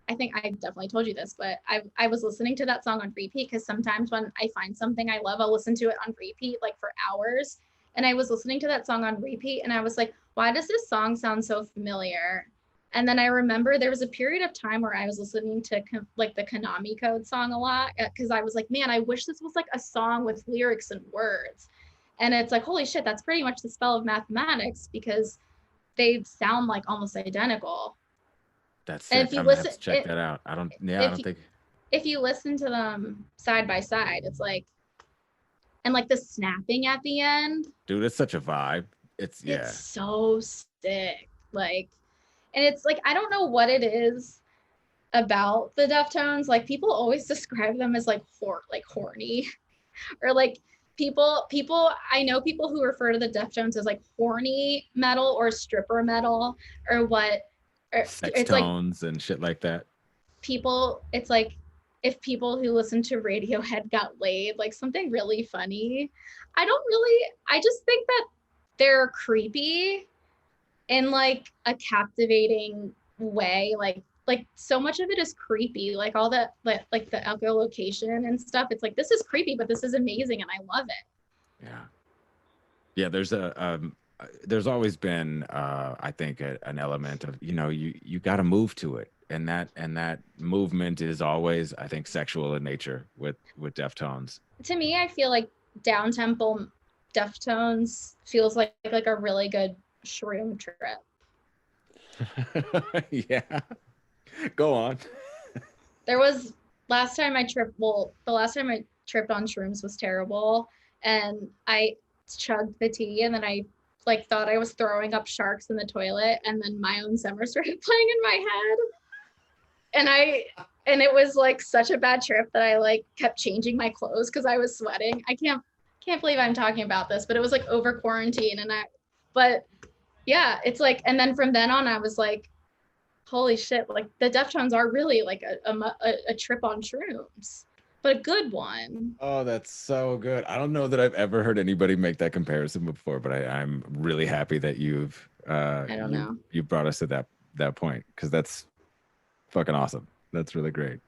I think I definitely told you this, but I was listening to that song on repeat because sometimes when I find something I love, I'll listen to it on repeat like for hours. And I was listening to that song on repeat and I was like, why does this song sound so familiar? And then I remember there was a period of time where I was listening to like the Konami Code song a lot because I was like, man, I wish this was like a song with lyrics and words. And it's like, holy shit, that's pretty much the spell of mathematics because they sound like almost identical. That's sick. If you listen, have to check that out. I don't think. If you listen to them side by side, it's like, and like the snapping at the end. Dude, it's such a vibe. It's so sick. Like, and it's like, I don't know what it is about the Deftones. Like people always describe them as like horny or like people, I know people who refer to the Deftones as like horny metal or stripper metal or what. Sex tones and shit like that. It's like if people who listen to Radiohead got laid, like something really funny. I just think that they're creepy in like a captivating way. Like so much of it is creepy, like all that, like the echolocation and stuff. It's like, this is creepy, but this is amazing and I love it. Yeah. There's always been, I think, an element of, you got to move to it. And that movement is always, I think, sexual in nature with Deftones. To me, I feel like down-tempo Deftones feels like a really good shroom trip. Yeah. Go on. There was last time I tripped. Well, the last time I tripped on shrooms was terrible, and I chugged the tea, and then I like thought I was throwing up sharks in the toilet, and then my own summer started playing in my head, and it was like such a bad trip that I like kept changing my clothes because I was sweating. I can't believe I'm talking about this, but it was like over quarantine, but yeah, it's like, and then from then on, I was like, holy shit, like the Deftones are really like a trip on shrooms, but a good one. Oh, that's so good. I don't know that I've ever heard anybody make that comparison before, but I'm really happy that I don't know. you brought us to that point because that's fucking awesome. That's really great. It's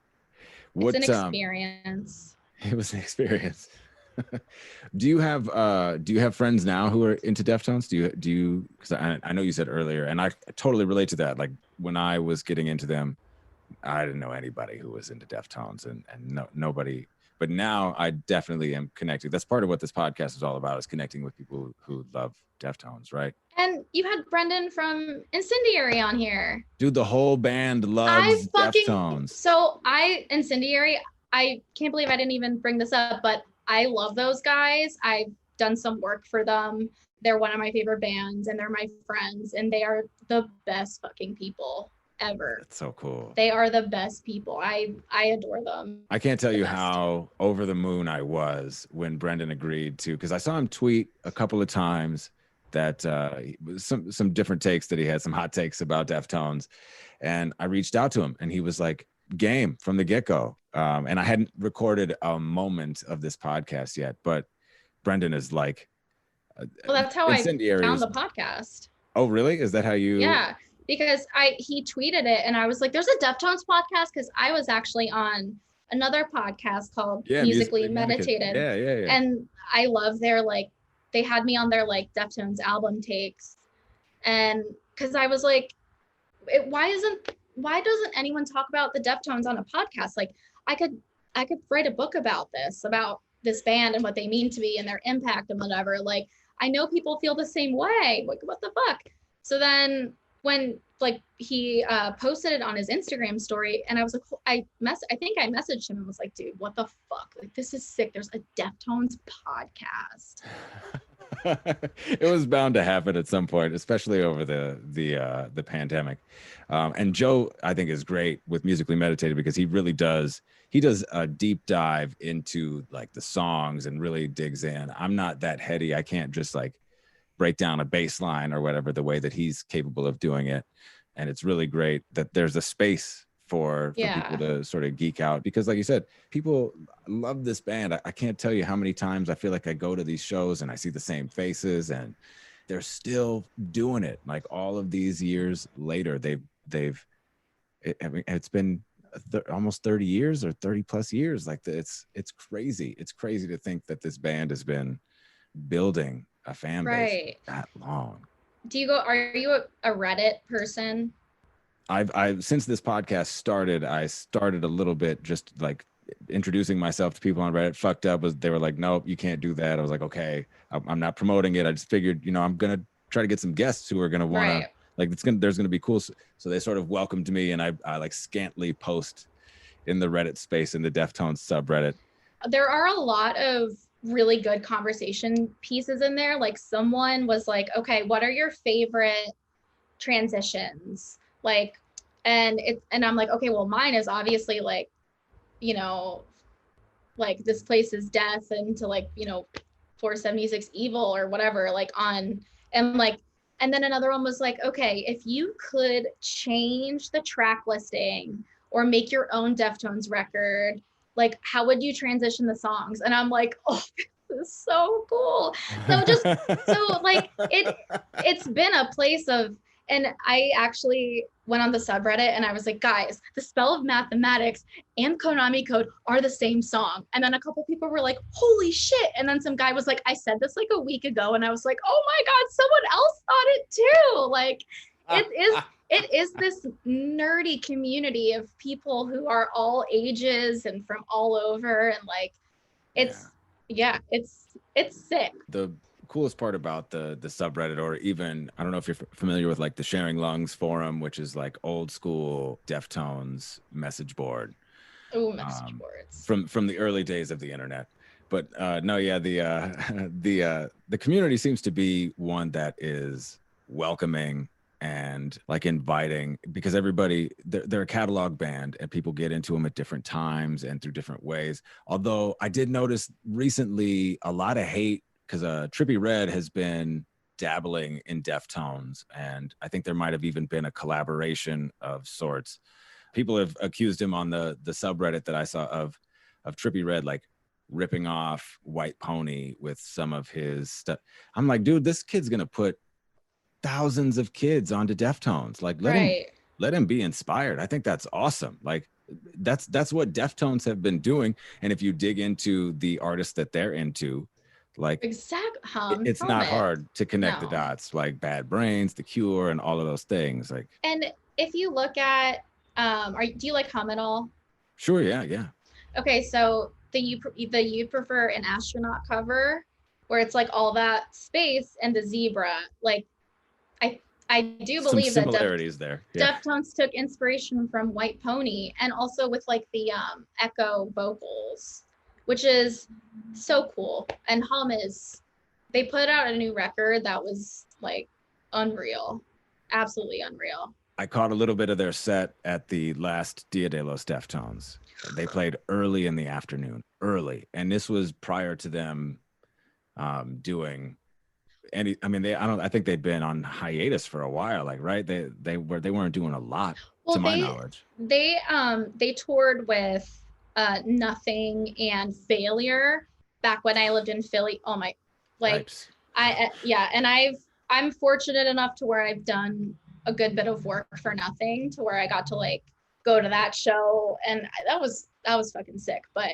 an What experience. It was an experience. Do you have friends now who are into Deftones? Do you because I know you said earlier, and I totally relate to that. Like when I was getting into them, I didn't know anybody who was into Deftones and nobody. But now I definitely am connected. That's part of what this podcast is all about, is connecting with people who love Deftones, right? And you had Brendan from Incendiary on here. Dude, the whole band loves Deftones. Incendiary, I can't believe I didn't even bring this up, but I love those guys. I've done some work for them. They're one of my favorite bands and they're my friends and they are the best fucking people ever. That's so cool. They are the best people. I adore them. I can't tell you how over the moon I was when Brendan agreed to, because I saw him tweet a couple of times that some different takes, that he had some hot takes about Deftones, and I reached out to him and he was like game from the get-go. And I hadn't recorded a moment of this podcast yet, but Brendan is like, well, that's how I found the podcast. Oh, really? Is that how you? Yeah, because he tweeted it and I was like, there's a Deftones podcast, because I was actually on another podcast called Musically Meditated. Yeah. And I love their like, they had me on their like Deftones album takes. And because I was like, why doesn't anyone talk about the Deftones on a podcast? Like I could write a book about this band and what they mean to me and their impact and whatever. Like I know people feel the same way. Like what the fuck? So then when like he posted it on his Instagram story, and I was like, I think I messaged him and was like, dude, what the fuck? Like this is sick. There's a Deftones podcast. It was bound to happen at some point, especially over the pandemic. And Joe, I think, is great with Musically Meditated because he really does. He does a deep dive into like the songs and really digs in. I'm not that heady. I can't just like break down a bass line or whatever the way that he's capable of doing it. And it's really great that there's a space for people to sort of geek out, because like you said, people love this band. I can't tell you how many times I feel like I go to these shows and I see the same faces and they're still doing it. Like all of these years later, it's been almost 30 years or 30 plus years. Like it's crazy. It's crazy to think that this band has been building a fan base that long. Are you a Reddit person? I've since this podcast started, I started a little bit just like introducing myself to people on Reddit. Fucked up was they were like, nope, you can't do that. I was like, okay, I'm not promoting it. I just figured, I'm gonna try to get some guests who are gonna wanna like there's gonna be cool. So they sort of welcomed me, and I like scantily post in the Reddit space in the Deftones subreddit. There are a lot of really good conversation pieces in there. Like someone was like, okay, what are your favorite transitions? Like, and I'm like, okay, well, mine is obviously like, like this place is death into like, 476 evil or whatever, like on, and then another one was like, okay, if you could change the track listing or make your own Deftones record, like how would you transition the songs? And I'm like, oh, this is so cool. So like it's been a place of, and I actually went on the subreddit and I was like, guys, the spell of mathematics and Konami code are the same song. And then a couple people were like, holy shit. And then some guy was like, I said this like a week ago. And I was like, oh my God, someone else thought it too. Like it is this nerdy community of people who are all ages and from all over. And like, it's sick. coolest part about the subreddit, or even, I don't know if you're familiar with like the Sharing Lungs forum, which is like old school Deftones message board, Oh, message um, boards. from the early days of the internet. But no, yeah, the community seems to be one that is welcoming and like inviting, because everybody, they're a catalog band and people get into them at different times and through different ways. Although I did notice recently a lot of hate because Trippie Redd has been dabbling in Deftones, and I think there might have even been a collaboration of sorts. People have accused him on the subreddit that I saw of Trippie Redd like ripping off White Pony with some of his stuff. I'm like, dude, this kid's gonna put thousands of kids onto Deftones. Like, Right. let him be inspired. I think that's awesome. Like, that's what Deftones have been doing. And if you dig into the artists that they're into, like, Exact it's not helmet. hard to connect the No. dots, like Bad Brains, The Cure, and all of those things. Like, And if you look at, do you like hum at all? sure, yeah, yeah. Okay, so you prefer an astronaut cover where it's like all that space and the zebra. Like I do Some believe that similarities there. Yeah. Deftones took inspiration from White Pony, and also with like the echo vocals, which is so cool. And hum is, they put out a new record that was like unreal, absolutely unreal. I caught a little bit of their set at the last Dia de los Deftones. They played early in the afternoon, early, and this was prior to them doing any. I mean, I think they'd been on hiatus for a while, like, right? They weren't doing a lot, Well, to my knowledge. they toured with Nothing and Failure back when I lived in Philly. Oh my, like Yipes. yeah, and I'm fortunate enough to where I've done a good bit of work for Nothing, to where I got to like go to that show, and that was fucking sick. But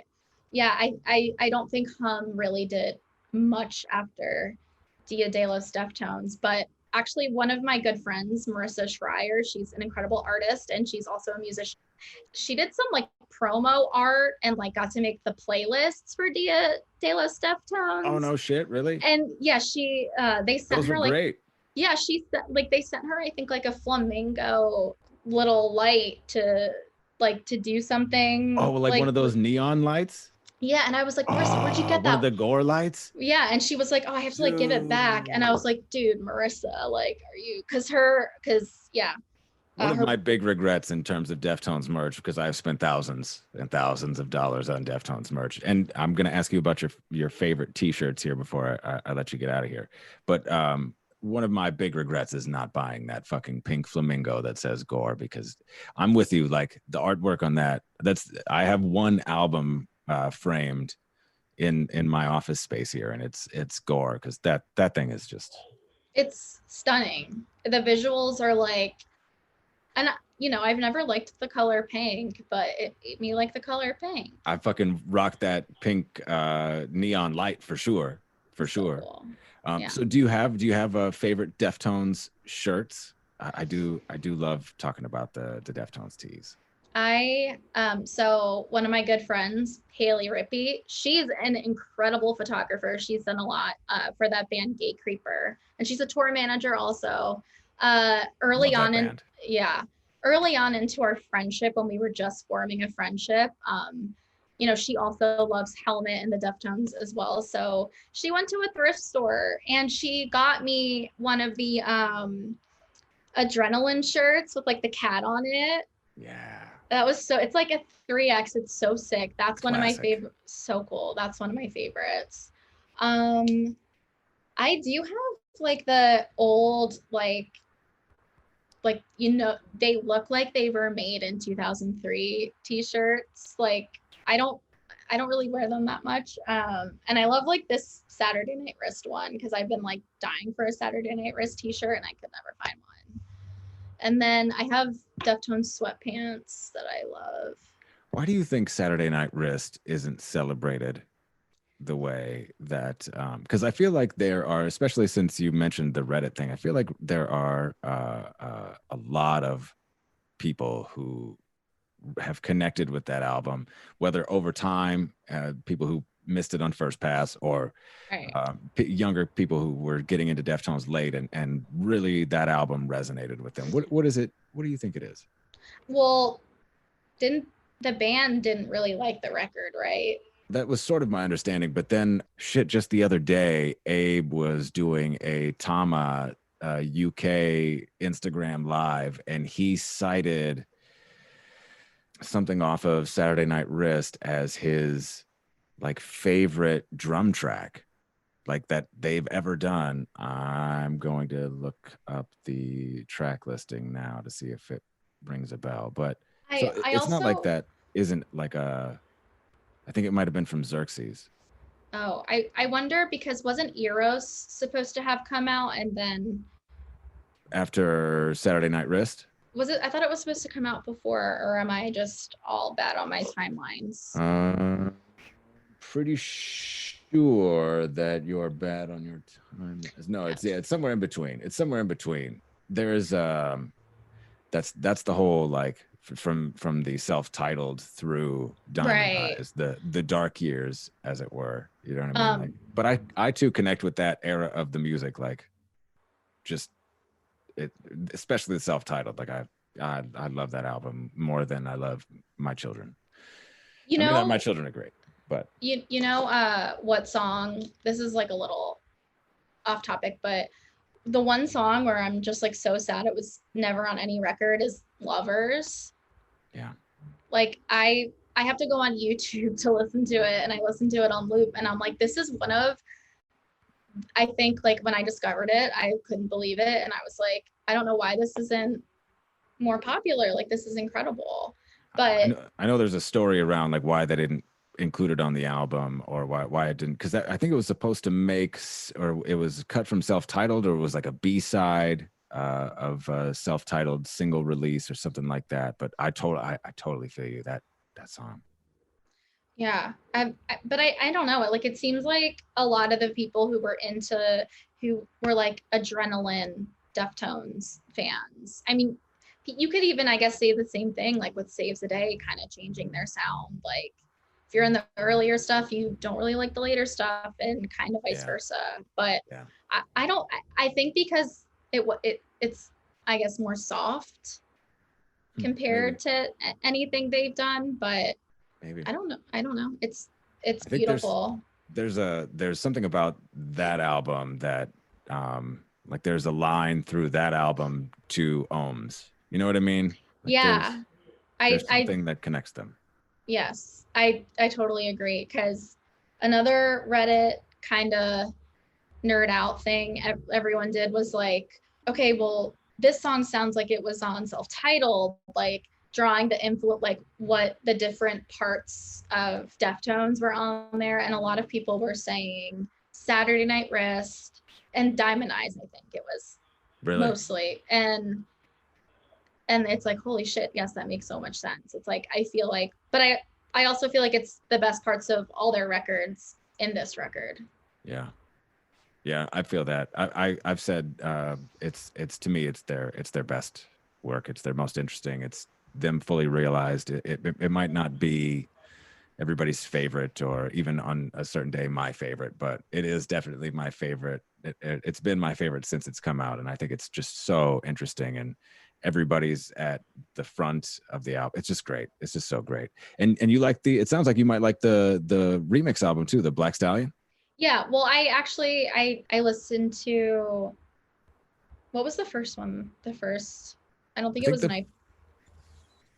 yeah, I don't think Hum really did much after Dia de los Deftones. But actually, one of my good friends, Marissa Schreier, she's an incredible artist and she's also a musician. She did some like promo art and like got to make the playlists for Dia de los Deftones. Oh no shit, really? And yeah, they sent Those were her like, great. yeah, they sent her, I think, like a flamingo little light to do something. Oh, like one of those neon lights. Yeah, and I was like, Marissa, where'd you get One that? of the gore lights. Yeah, and she was like, oh, I have to like give it back, and I was like, dude, Marissa, like, are you? Because yeah. One of my big regrets in terms of Deftones merch, because I've spent thousands and thousands of dollars on Deftones merch, and I'm going to ask you about your favorite T-shirts here before I let you get out of here. But one of my big regrets is not buying that fucking pink flamingo that says Gore, because I'm with you. Like the artwork on that, I have one album framed in my office space here, and it's Gore, because that thing is just, it's stunning. The visuals are like, and I've never liked the color pink, but it made me like the color pink. I fucking rock that pink neon light for sure. For sure. Cool. Yeah. So do you have a favorite Deftones shirts? I do love talking about the Deftones tees. So one of my good friends, Haley Rippey, she's an incredible photographer. She's done a lot for that band Gate Creeper, and she's a tour manager also. Early on into our friendship, when we were just forming a friendship, she also loves Helmet and the Deftones as well. So she went to a thrift store and she got me one of the Adrenaline shirts with like the cat on it. Yeah. That was it's like a 3X. It's so sick. That's Classic. One of my favorite. So cool. That's one of my favorites. I do have like the old, like, they look like they were made in 2003 t-shirts. Like, I don't really wear them that much. And I love like this Saturday Night Wrist one, because I've been like dying for a Saturday Night Wrist t-shirt and I could never find one. And then I have Deftones sweatpants that I love. Why do you think Saturday Night Wrist isn't celebrated the way that, because I feel like there are, especially since you mentioned the Reddit thing, I feel like there are a lot of people who have connected with that album, whether over time, people who missed it on first pass, or Right. younger people who were getting into Deftones late, and really that album resonated with them. What is it? What do you think it is? Well, the band didn't really like the record, right? That was sort of my understanding, but then shit, just the other day, Abe was doing a Tama UK Instagram live, and he cited something off of Saturday Night Wrist as his like favorite drum track like that they've ever done. I'm going to look up the track listing now to see if it rings a bell. But so I it's not like also that isn't like I think it might have been from Xerxes. Oh, I wonder because wasn't Eros supposed to have come out and then After Saturday Night Wrist? was it? I thought it was supposed to come out before, or am I just all bad on my timelines? Pretty sure that you're bad on your time. No, it's somewhere in between. It's somewhere in between. There's that's the whole like from the self-titled through Diamond Right. Eyes, the dark years, as it were. You know what I mean? Like, but I too connect with that era of the music, like just it, especially the self-titled. Like I love that album more than I love My Children. You I mean, know, My Children are great, but you know what song? This is like a little off topic, but the one song where I'm just like so sad it was never on any record is Lovers. yeah. Like I have to go on YouTube to listen to it, and I listen to it on loop, and I'm like, this is one of, I think like when I discovered it, I couldn't believe it, and I was like, I don't know why this isn't more popular. Like this is incredible. But I know there's a story around like why they didn't include it on the album, or why it didn't, because I think it was supposed to make, or it was cut from self-titled, or it was like a B-side of a self-titled single release or something like that. But I totally feel you, that song. yeah, but I don't know. Like it seems like a lot of the people who were like adrenaline Deftones fans. I mean, you could even, I guess, say the same thing like with Saves the Day kind of changing their sound. Like if you're in the earlier stuff, you don't really like the later stuff, and kind of vice versa. But yeah. I don't. I think because it's I guess more soft compared to anything they've done, but maybe I don't know. It's I think beautiful. there's something about that album that like there's a line through that album to Ohms. You know what I mean? Like Yeah. there's I something that connects them. yes. I totally agree, because another Reddit kind of nerd out thing everyone did was like, okay, well, this song sounds like it was on self-titled, like drawing the influence, like what the different parts of Deftones were on there, and a lot of people were saying Saturday Night Wrist and Diamond Eyes, I think it was Really? mostly, and it's like, holy shit, yes, that makes so much sense. It's like I feel like, but I also feel like it's the best parts of all their records in this record. Yeah, I feel that. I've said it's to me it's their best work. It's their most interesting. It's them fully realized. It might not be everybody's favorite, or even on a certain day my favorite, but it is definitely my favorite. It's been my favorite since it's come out, and I think it's just so interesting, and everybody's at the front of the album. It's just great. It's just so great. And you like it sounds like you might like the remix album too, the Black Stallion. Yeah, well, I actually I listened to, what was the first one? The first, I don't think it was Knife.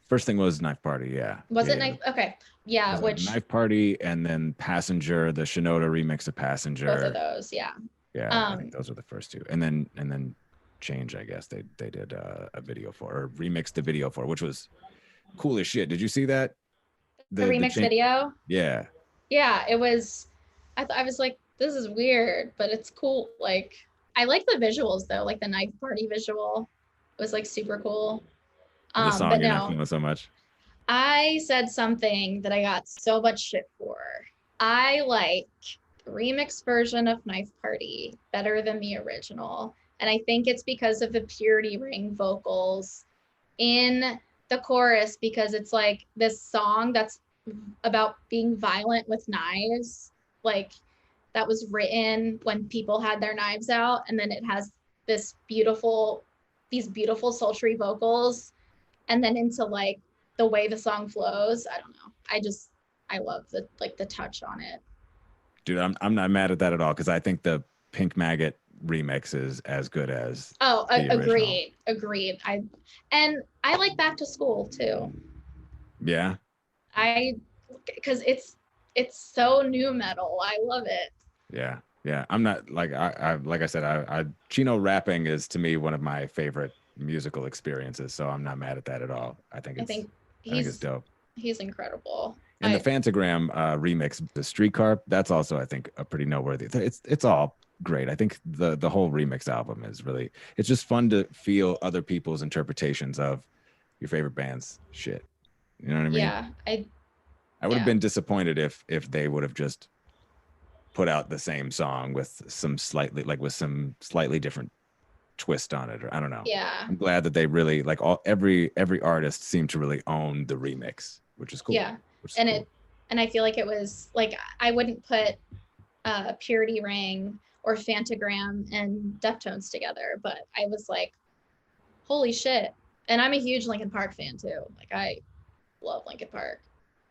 First thing was Knife Party, yeah. Was it Knife? Okay, yeah, which Knife Party, and then Passenger, the Shinoda remix of Passenger. Both of those, yeah. Yeah, I think those are the first two, and then Change, I guess they did a video for, or remixed the video for, which was cool as shit. Did you see that? The remix video? Yeah. Yeah, it was. I was like, this is weird, but it's cool. Like, I like the visuals though, like the Knife Party visual was like super cool. This song but you're no, not feeling so much. I said something that I got so much shit for. I like the remix version of Knife Party better than the original. And I think it's because of the Purity Ring vocals in the chorus, because it's like this song that's about being violent with knives. like that was written when people had their knives out, and then it has these beautiful sultry vocals, and then into like the way the song flows. I don't know. I love the touch on it. Dude, I'm not mad at that at all, because I think the Pink Maggot remix is as good as agreed. I like Back to School too. Yeah. Because it's so new metal. I love it. Yeah. I'm not like I said, Chino rapping is to me one of my favorite musical experiences, so I'm not mad at that at all. I think it's dope. He's incredible. And the Fantagram remix, the Streetcar, that's also, I think, a pretty noteworthy. It's all great. I think the whole remix album is really, it's just fun to feel other people's interpretations of your favorite band's shit. You know what I mean? Yeah. I would have been disappointed if they would have just put out the same song with some slightly different twist on it, or I don't know. Yeah. I'm glad that they really every artist seemed to really own the remix, which is cool. Yeah. And I feel like it was like, I wouldn't put Purity Ring or Fantagram and Deftones together, but I was like, holy shit. And I'm a huge Linkin Park fan too. Like, I love Linkin Park.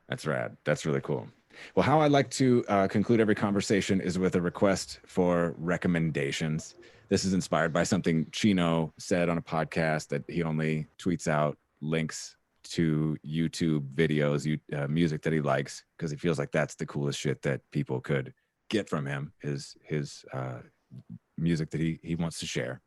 That's rad. That's really cool. Well, how I like to conclude every conversation is with a request for recommendations. This is inspired by something Chino said on a podcast, that he only tweets out links to YouTube videos, music that he likes, because he feels like that's the coolest shit that people could get from him, is his music that he wants to share.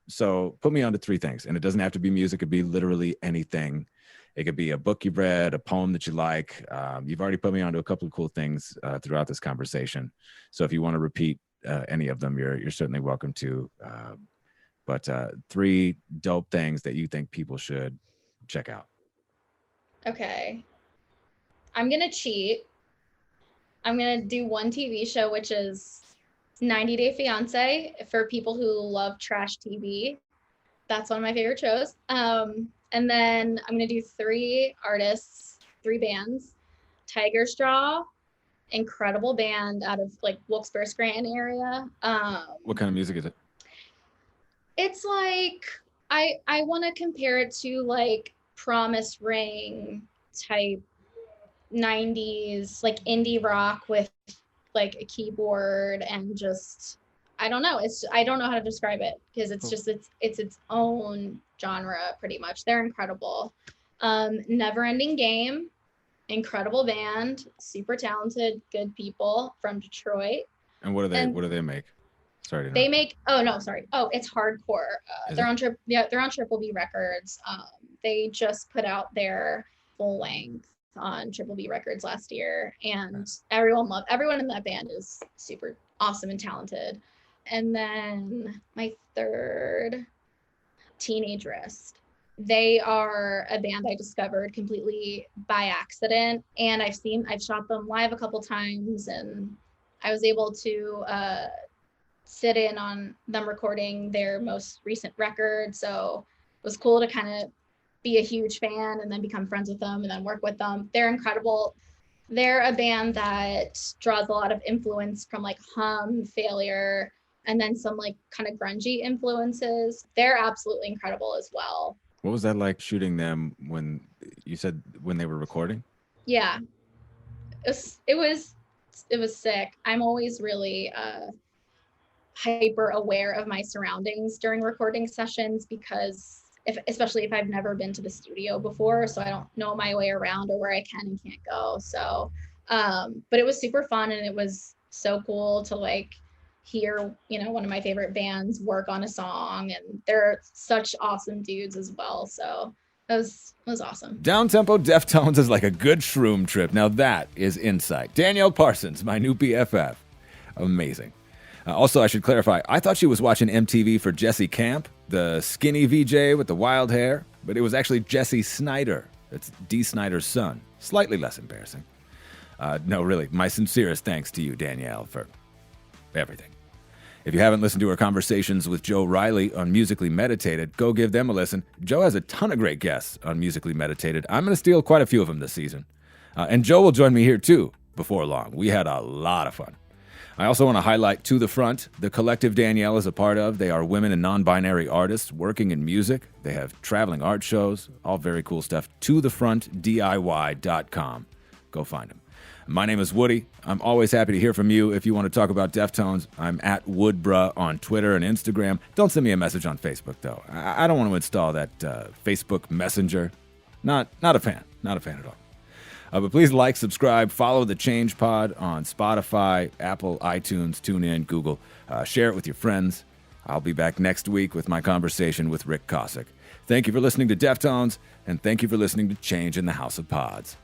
So put me on to 3 things, and it doesn't have to be music. It could be literally anything. It could be a book you've read, a poem that you like. You've already put me onto a couple of cool things throughout this conversation. So if you want to repeat any of them, you're certainly welcome to. But 3 dope things that you think people should check out. Okay. I'm going to cheat. I'm going to do one TV show, which is 90 Day Fiance, for people who love trash TV. That's one of my favorite shows. And then I'm going to do 3 artists, 3 bands. Tiger Straw, incredible band out of like Wilkes-Barre, Scranton area. What kind of music is it? It's like, I want to compare it to like Promise Ring type 90s, like indie rock with like a keyboard, and just, I don't know. I don't know how to describe it, because it's just, it's its own genre pretty much. They're incredible. Never Ending Game, incredible band, super talented, good people from Detroit. And what do they make? Sorry. They make, it's hardcore. They're on Triple B Records. They just put out their full length on Triple B Records last year, and everyone in that band is super awesome and talented. And then my 3rd, Teenage Wrist. They are a band I discovered completely by accident, and I've shot them live a couple times, and I was able to sit in on them recording their most recent record. So it was cool to kind of be a huge fan and then become friends with them and then work with them. They're incredible. They're a band that draws a lot of influence from like Hum, Failure, and then some like kind of grungy influences. They're absolutely incredible as well. What was that like shooting them when they were recording? Yeah, it was sick. I'm always really hyper aware of my surroundings during recording sessions, because especially if I've never been to the studio before, so I don't know my way around or where I can and can't go. So, but it was super fun, and it was so cool to like hear, one of my favorite bands work on a song, and they're such awesome dudes as well. So it was awesome. Downtempo Deftones is like a good shroom trip. Now that is insight. Danielle Parsons, my new BFF. Amazing. Also, I should clarify, I thought she was watching MTV for Jesse Camp, the skinny VJ with the wild hair, but it was actually Jesse Snyder. That's Dee Snyder's son. Slightly less embarrassing. No, really, my sincerest thanks to you, Danielle, for everything. If you haven't listened to our conversations with Joe Riley on Musically Meditated, go give them a listen. Joe has a ton of great guests on Musically Meditated. I'm going to steal quite a few of them this season. And Joe will join me here, too, before long. We had a lot of fun. I also want to highlight To The Front, the collective Danielle is a part of. They are women and non-binary artists working in music. They have traveling art shows, all very cool stuff. ToTheFrontDIY.com. Go find them. My name is Woody. I'm always happy to hear from you. If you want to talk about Deftones, I'm at Woodbruh on Twitter and Instagram. Don't send me a message on Facebook, though. I don't want to install that Facebook Messenger. Not a fan. Not a fan at all. But please like, subscribe, follow The Change Pod on Spotify, Apple, iTunes, TuneIn, Google. Share it with your friends. I'll be back next week with my conversation with Rick Cossack. Thank you for listening to Deftones, and thank you for listening to Change in the House of Pods.